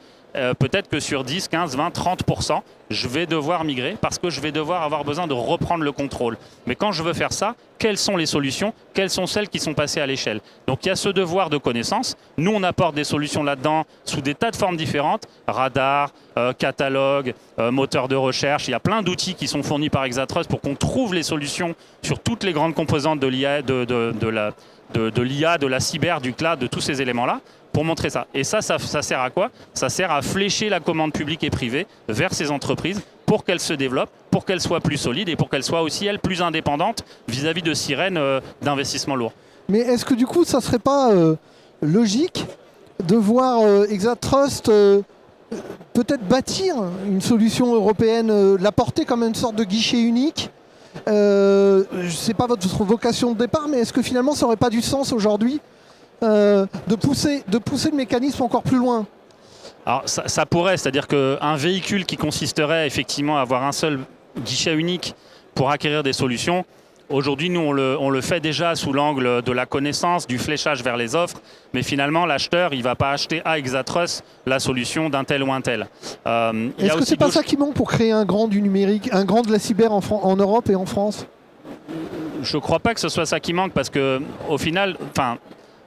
Peut-être que sur 10, 15, 20, 30%, je vais devoir migrer parce que je vais devoir avoir besoin de reprendre le contrôle. Mais quand je veux faire ça, quelles sont les solutions? Quelles sont celles qui sont passées à l'échelle? Donc il y a ce devoir de connaissance. Nous, on apporte des solutions là-dedans sous des tas de formes différentes. Radar, catalogue, moteur de recherche. Il y a plein d'outils qui sont fournis par Exatrust pour qu'on trouve les solutions sur toutes les grandes composantes de l'IA, de l'IA, de la cyber, du cloud, de tous ces éléments-là, pour montrer ça. Et ça sert à quoi? Ça sert à flécher la commande publique et privée vers ces entreprises pour qu'elles se développent, pour qu'elles soient plus solides et pour qu'elles soient aussi, elles, plus indépendantes vis-à-vis de sirènes d'investissement lourd. Mais est-ce que du coup, ça ne serait pas logique de voir Exatrust peut-être bâtir une solution européenne, la porter comme une sorte de guichet unique? C'est pas votre vocation de départ, mais est-ce que finalement ça n'aurait pas du sens aujourd'hui de pousser le mécanisme encore plus loin? Alors ça pourrait, c'est-à-dire qu'un véhicule qui consisterait effectivement à avoir un seul guichet unique pour acquérir des solutions, aujourd'hui nous on le fait déjà sous l'angle de la connaissance, du fléchage vers les offres, mais finalement l'acheteur il ne va pas acheter à Exatrust la solution d'un tel ou un tel. Est-ce que c'est pas ça qui manque pour créer un grand du numérique, un grand de la cyber en Europe et en France? Je ne crois pas que ce soit ça qui manque parce qu'au final,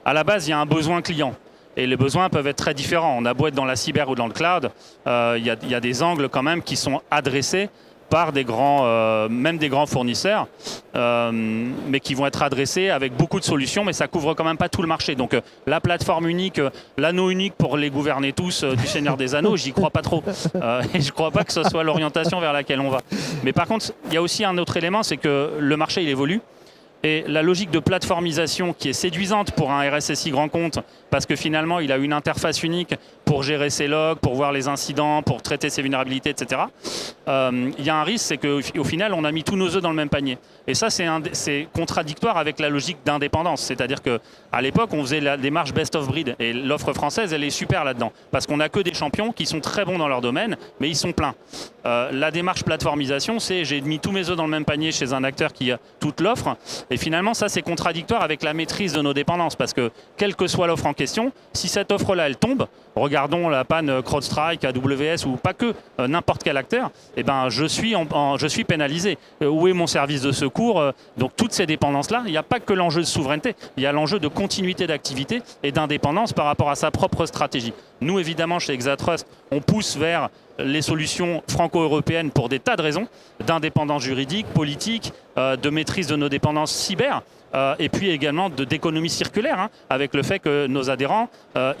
à la base il y a un besoin client. Et les besoins peuvent être très différents. On a beau être dans la cyber ou dans le cloud, il y a des angles quand même qui sont adressés par des grands, même des grands fournisseurs, mais qui vont être adressés avec beaucoup de solutions, mais ça couvre quand même pas tout le marché. Donc la plateforme unique, l'anneau unique pour les gouverner tous du Seigneur des Anneaux, j'y crois pas trop. Et je crois pas que ce soit l'orientation vers laquelle on va. Mais par contre, il y a aussi un autre élément, c'est que le marché il évolue. Et la logique de plateformisation qui est séduisante pour un RSSI grand compte, parce que finalement il a une interface unique pour gérer ses logs, pour voir les incidents, pour traiter ses vulnérabilités, etc. Il y a un risque, c'est qu'au final on a mis tous nos œufs dans le même panier. Et ça c'est contradictoire avec la logique d'indépendance. C'est-à-dire qu'à l'époque on faisait la démarche best of breed, et l'offre française elle est super là-dedans, parce qu'on n'a que des champions qui sont très bons dans leur domaine, mais ils sont pleins. La démarche plateformisation, c'est j'ai mis tous mes œufs dans le même panier chez un acteur qui a toute l'offre. Et finalement, ça, c'est contradictoire avec la maîtrise de nos dépendances. Parce que, quelle que soit l'offre en question, si cette offre-là, elle tombe, regardons la panne CrowdStrike, AWS ou pas que, n'importe quel acteur, eh ben, je suis pénalisé. Où est mon service de secours? Donc, toutes ces dépendances-là, il n'y a pas que l'enjeu de souveraineté. Il y a l'enjeu de continuité d'activité et d'indépendance par rapport à sa propre stratégie. Nous, évidemment, chez Exatrust, on pousse vers les solutions franco-européennes pour des tas de raisons, d'indépendance juridique, politique, de maîtrise de nos dépendances cyber, et puis également d'économie circulaire, avec le fait que nos adhérents,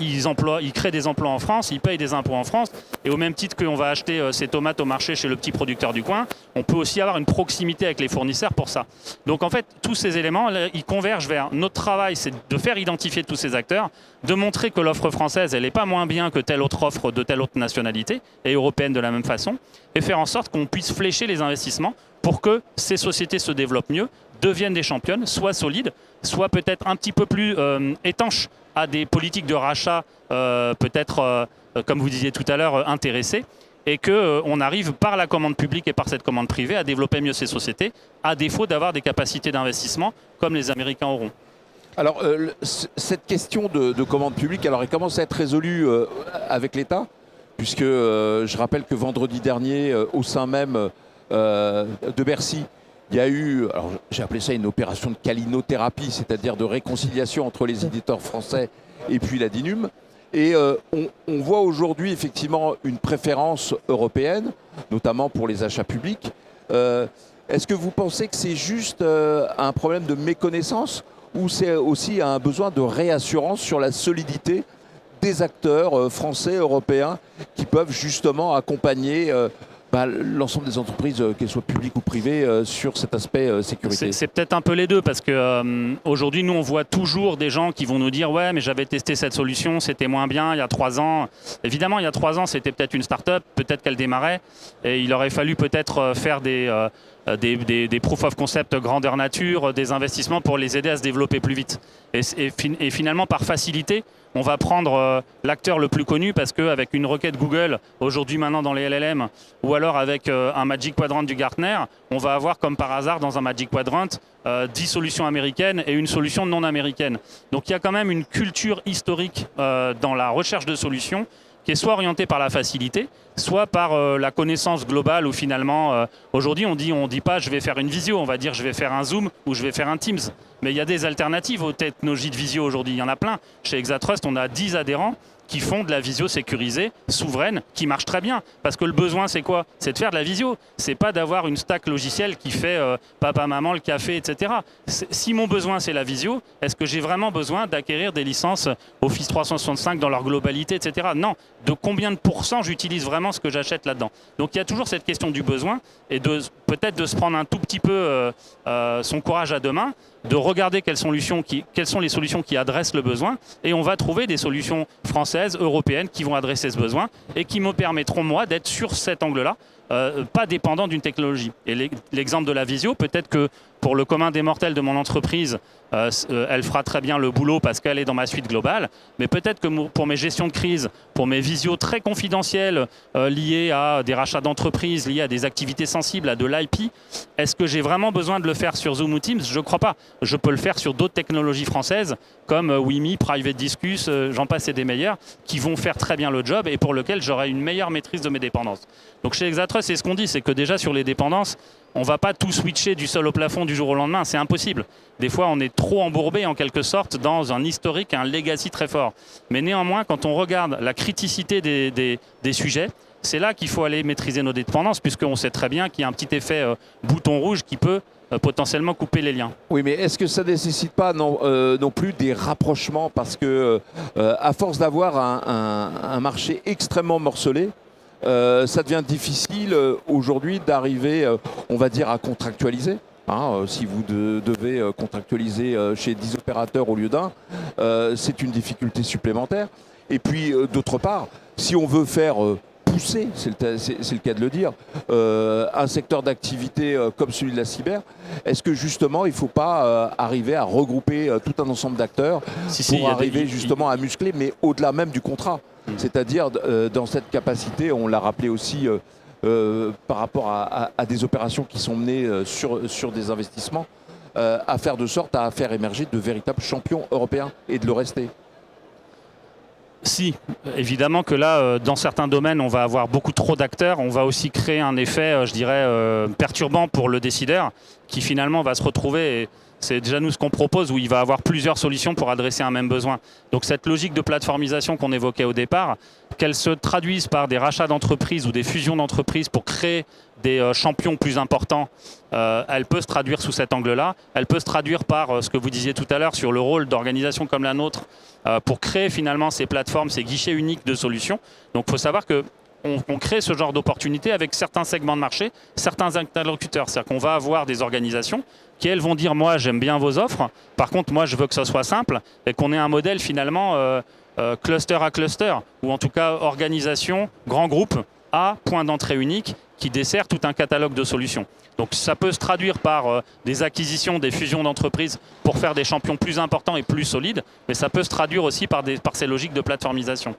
ils créent des emplois en France, ils payent des impôts en France, et au même titre qu'on va acheter ces tomates au marché chez le petit producteur du coin, on peut aussi avoir une proximité avec les fournisseurs pour ça. Donc en fait, tous ces éléments, ils convergent vers notre travail, c'est de faire identifier tous ces acteurs, de montrer que l'offre française, elle n'est pas moins bien que telle autre offre de telle autre nationalité, et européenne de la même façon, et faire en sorte qu'on puisse flécher les investissements pour que ces sociétés se développent mieux, deviennent des championnes, soient solides, soient peut-être un petit peu plus étanches à des politiques de rachat, peut-être, comme vous disiez tout à l'heure, intéressées, et qu'on arrive par la commande publique et par cette commande privée à développer mieux ces sociétés, à défaut d'avoir des capacités d'investissement comme les Américains auront. Alors, cette question de commande publique, alors elle commence à être résolue avec l'État, puisque je rappelle que vendredi dernier, au sein même de Bercy, il y a eu, alors j'ai appelé ça une opération de calinothérapie, c'est-à-dire de réconciliation entre les éditeurs français et puis la DINUM. Et on voit aujourd'hui effectivement une préférence européenne, notamment pour les achats publics. Est-ce que vous pensez que c'est juste un problème de méconnaissance ou c'est aussi un besoin de réassurance sur la solidité des acteurs français, européens, qui peuvent justement accompagner l'ensemble des entreprises, qu'elles soient publiques ou privées, sur cet aspect sécurité? C'est peut-être un peu les deux, parce que aujourd'hui, nous, on voit toujours des gens qui vont nous dire « Ouais, mais j'avais testé cette solution, c'était moins bien il y a 3 ans. » Évidemment, il y a 3 ans, c'était peut-être une start-up, peut-être qu'elle démarrait, et il aurait fallu peut-être faire des proof of concept grandeur nature, des investissements pour les aider à se développer plus vite. Et finalement, par facilité, on va prendre l'acteur le plus connu parce qu'avec une requête Google, aujourd'hui maintenant dans les LLM, ou alors avec un Magic Quadrant du Gartner, on va avoir comme par hasard dans un Magic Quadrant 10 solutions américaines et une solution non américaine. Donc il y a quand même une culture historique dans la recherche de solutions qui est soit orientée par la facilité, soit par la connaissance globale où finalement, aujourd'hui on dit pas je vais faire une visio, on va dire je vais faire un Zoom ou je vais faire un Teams. Mais il y a des alternatives aux technologies de visio aujourd'hui, il y en a plein. Chez Exatrust, on a 10 adhérents qui font de la visio sécurisée, souveraine, qui marche très bien. Parce que le besoin, c'est quoi? C'est de faire de la visio. C'est pas d'avoir une stack logicielle qui fait papa, maman, le café, etc. Si mon besoin, c'est la visio, est-ce que j'ai vraiment besoin d'acquérir des licences Office 365 dans leur globalité, etc. Non. De combien de pourcents j'utilise vraiment ce que j'achète là-dedans? Donc il y a toujours cette question du besoin et peut-être de se prendre un tout petit peu son courage à deux mains, de regarder quelles sont les solutions qui adressent le besoin, et on va trouver des solutions françaises, européennes qui vont adresser ce besoin et qui me permettront moi d'être sur cet angle-là, pas dépendant d'une technologie. Et l'exemple de la visio, peut-être que pour le commun des mortels de mon entreprise, elle fera très bien le boulot parce qu'elle est dans ma suite globale, mais peut-être que pour mes gestions de crise, pour mes visios très confidentielles liées à des rachats d'entreprises, liées à des activités sensibles, à de l'IP, est-ce que j'ai vraiment besoin de le faire sur Zoom ou Teams? Je ne crois pas. Je peux le faire sur d'autres technologies françaises comme Wimi, Private Discus, j'en passe et des meilleurs, qui vont faire très bien le job et pour lequel j'aurai une meilleure maîtrise de mes dépendances. Donc chez Exatrust, c'est ce qu'on dit, c'est que déjà sur les dépendances, On ne va pas tout switcher du sol au plafond du jour au lendemain, c'est impossible. Des fois, on est trop embourbé en quelque sorte dans un historique, un legacy très fort. Mais néanmoins, quand on regarde la criticité des sujets, c'est là qu'il faut aller maîtriser nos dépendances, puisqu'on sait très bien qu'il y a un petit effet bouton rouge qui peut potentiellement couper les liens. Oui, mais est-ce que ça ne nécessite pas non plus des rapprochements? Parce que à force d'avoir un marché extrêmement morcelé, ça devient difficile aujourd'hui d'arriver, on va dire, à contractualiser. Si vous devez contractualiser chez 10 opérateurs au lieu d'un, c'est une difficulté supplémentaire. Et puis, d'autre part, si on veut faire pousser, c'est le cas de le dire, un secteur d'activité comme celui de la cyber, est-ce que justement il ne faut pas arriver à regrouper tout un ensemble d'acteurs pour arriver justement à muscler, mais au-delà même du contrat, c'est-à-dire dans cette capacité, on l'a rappelé aussi par rapport à des opérations qui sont menées sur des investissements, à faire de sorte à faire émerger de véritables champions européens et de le rester. Si, évidemment que là, dans certains domaines, on va avoir beaucoup trop d'acteurs. On va aussi créer un effet, je dirais, perturbant pour le décideur, qui finalement va se retrouver, et c'est déjà nous ce qu'on propose, où il va avoir plusieurs solutions pour adresser un même besoin. Donc cette logique de plateformisation qu'on évoquait au départ, qu'elle se traduise par des rachats d'entreprises ou des fusions d'entreprises pour créer des champions plus importants, elle peut se traduire sous cet angle-là. Elle peut se traduire par ce que vous disiez tout à l'heure sur le rôle d'organisations comme la nôtre pour créer finalement ces plateformes, ces guichets uniques de solutions. Donc il faut savoir qu'on crée ce genre d'opportunités avec certains segments de marché, certains interlocuteurs. C'est-à-dire qu'on va avoir des organisations qui, elles, vont dire « moi, j'aime bien vos offres, par contre, moi, je veux que ça soit simple » et qu'on ait un modèle finalement cluster à cluster, ou en tout cas organisation, grand groupe, à point d'entrée unique, qui dessert tout un catalogue de solutions. Donc ça peut se traduire par des acquisitions, des fusions d'entreprises pour faire des champions plus importants et plus solides, mais ça peut se traduire aussi par ces logiques de plateformisation.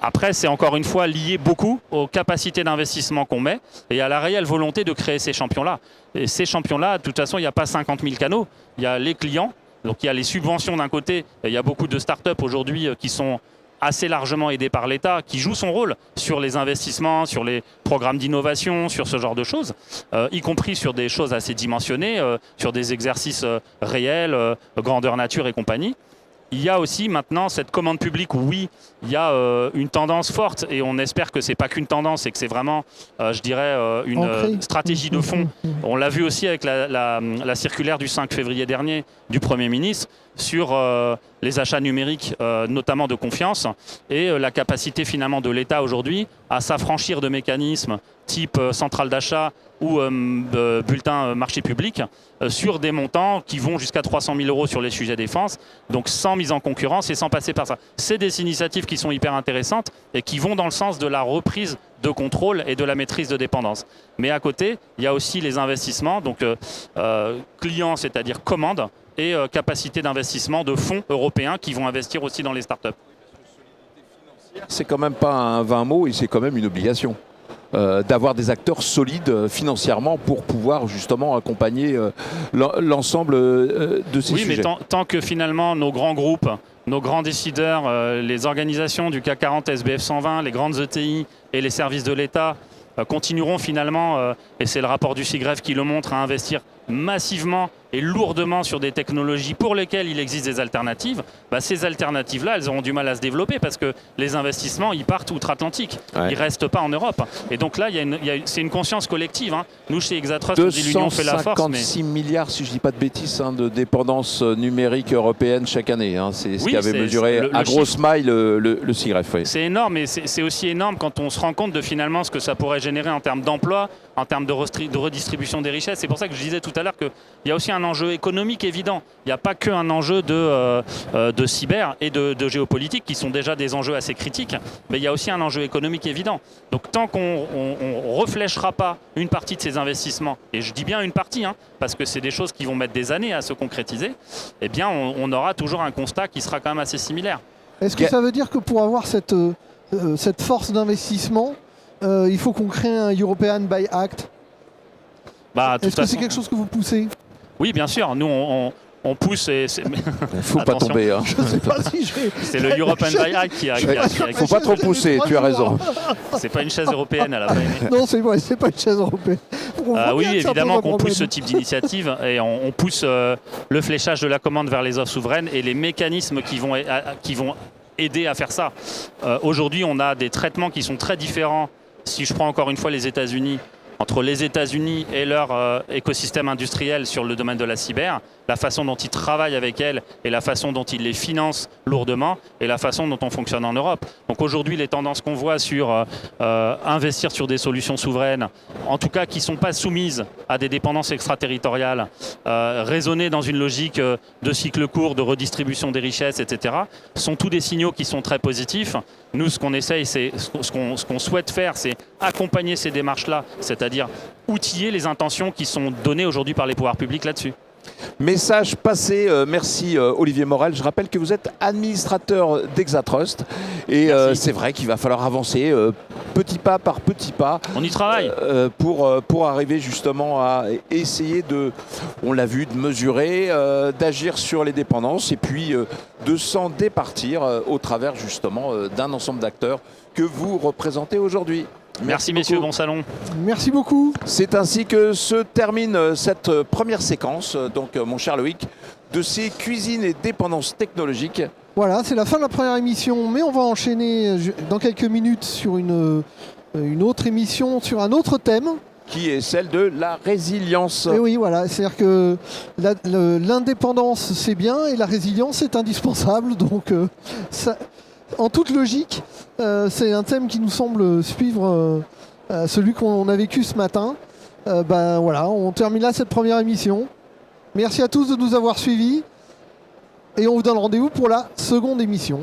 Après, c'est encore une fois lié beaucoup aux capacités d'investissement qu'on met et à la réelle volonté de créer ces champions-là. Et ces champions-là, de toute façon, il n'y a pas 50 000 canaux, il y a les clients, donc il y a les subventions d'un côté, et il y a beaucoup de startups aujourd'hui qui sont assez largement aidé par l'État, qui joue son rôle sur les investissements, sur les programmes d'innovation, sur ce genre de choses, y compris sur des choses assez dimensionnées, sur des exercices réels, grandeur nature et compagnie. Il y a aussi maintenant cette commande publique où oui, il y a une tendance forte et on espère que ce n'est pas qu'une tendance et que c'est vraiment, je dirais, une stratégie de fond. On l'a vu aussi avec la circulaire du 5 février dernier du Premier ministre sur les achats numériques, notamment de confiance, et la capacité finalement de l'État aujourd'hui à s'affranchir de mécanismes type centrale d'achat ou bulletin marché public sur des montants qui vont jusqu'à 300 000 € sur les sujets défense, donc sans mise en concurrence et sans passer par ça. C'est des initiatives qui sont hyper intéressantes et qui vont dans le sens de la reprise de contrôle et de la maîtrise de dépendance. Mais à côté, il y a aussi les investissements, donc clients, c'est-à-dire commandes, et capacité d'investissement de fonds européens qui vont investir aussi dans les startups. C'est quand même pas un vain mot et c'est quand même une obligation. D'avoir des acteurs solides financièrement pour pouvoir justement accompagner l'ensemble de ces sujets. Oui, mais tant que finalement nos grands groupes, nos grands décideurs, les organisations du CAC 40, SBF 120, les grandes ETI et les services de l'État continueront finalement, et c'est le rapport du SIGREF qui le montre, à investir massivement et lourdement sur des technologies pour lesquelles il existe des alternatives, ces alternatives-là, elles auront du mal à se développer parce que les investissements, ils partent outre-Atlantique. Ouais. Ils ne restent pas en Europe. Et donc là, c'est une conscience collective. Hein. Nous, chez Exatrust, on dit l'union fait la force. 256 milliards, si je ne dis pas de bêtises, de dépendances numériques européennes chaque année. Hein. C'est ce qu'avait mesuré à grosse maille le SIGREF. Oui. C'est énorme, mais c'est aussi énorme quand on se rend compte de finalement ce que ça pourrait générer en termes d'emploi, en termes de redistribution des richesses. C'est pour ça que je disais tout à l'heure qu'il y a aussi un enjeu économique évident. Il n'y a pas qu'un enjeu de cyber et de géopolitique qui sont déjà des enjeux assez critiques, mais il y a aussi un enjeu économique évident. Donc tant qu'on ne refléchera pas une partie de ces investissements, et je dis bien une partie, hein, parce que c'est des choses qui vont mettre des années à se concrétiser, eh bien on aura toujours un constat qui sera quand même assez similaire. Est-ce que ça veut dire que pour avoir cette force d'investissement, il faut qu'on crée un European Buy Act? Est-ce que c'est quelque chose que vous poussez? Oui, bien sûr. Nous, on pousse. Il faut pas tomber. Hein. Je sais pas si c'est le European Buy Act qui a. Faut pas trop pousser, tu as raison. C'est pas une chaise européenne à la fin. Non, c'est vrai, c'est pas une chaise européenne. Oui, évidemment qu'on pousse ce type d'initiative et on pousse le fléchage de la commande vers les offres souveraines et les mécanismes qui vont aider à faire ça. Aujourd'hui, on a des traitements qui sont très différents. Si je prends encore une fois les États-Unis, entre les États-Unis et leur écosystème industriel sur le domaine de la cyber, la façon dont ils travaillent avec elles et la façon dont ils les financent lourdement et la façon dont on fonctionne en Europe. Donc aujourd'hui, les tendances qu'on voit sur investir sur des solutions souveraines, en tout cas qui ne sont pas soumises à des dépendances extraterritoriales, raisonner dans une logique de cycle court, de redistribution des richesses, etc., sont tous des signaux qui sont très positifs. Nous, ce qu'on essaye, ce qu'on souhaite faire, c'est accompagner ces démarches-là, c'est-à-dire outiller les intentions qui sont données aujourd'hui par les pouvoirs publics là-dessus. Message passé, merci Olivier Morel. Je rappelle que vous êtes administrateur d'Exatrust et c'est vrai qu'il va falloir avancer petit pas par petit pas. On y travaille. Pour arriver justement à essayer on l'a vu, de mesurer, d'agir sur les dépendances et puis de s'en départir au travers justement d'un ensemble d'acteurs que vous représentez aujourd'hui. Merci messieurs, bon salon. Merci beaucoup. C'est ainsi que se termine cette première séquence, donc mon cher Loïc, de ces cuisines et dépendances technologiques. Voilà, c'est la fin de la première émission, mais on va enchaîner dans quelques minutes sur une autre émission, sur un autre thème. Qui est celle de la résilience. Et oui, voilà, c'est-à-dire que l'indépendance c'est bien et la résilience c'est indispensable, donc ça... En toute logique, c'est un thème qui nous semble suivre celui qu'on a vécu ce matin. Voilà, on termine là cette première émission. Merci à tous de nous avoir suivis et on vous donne rendez-vous pour la seconde émission.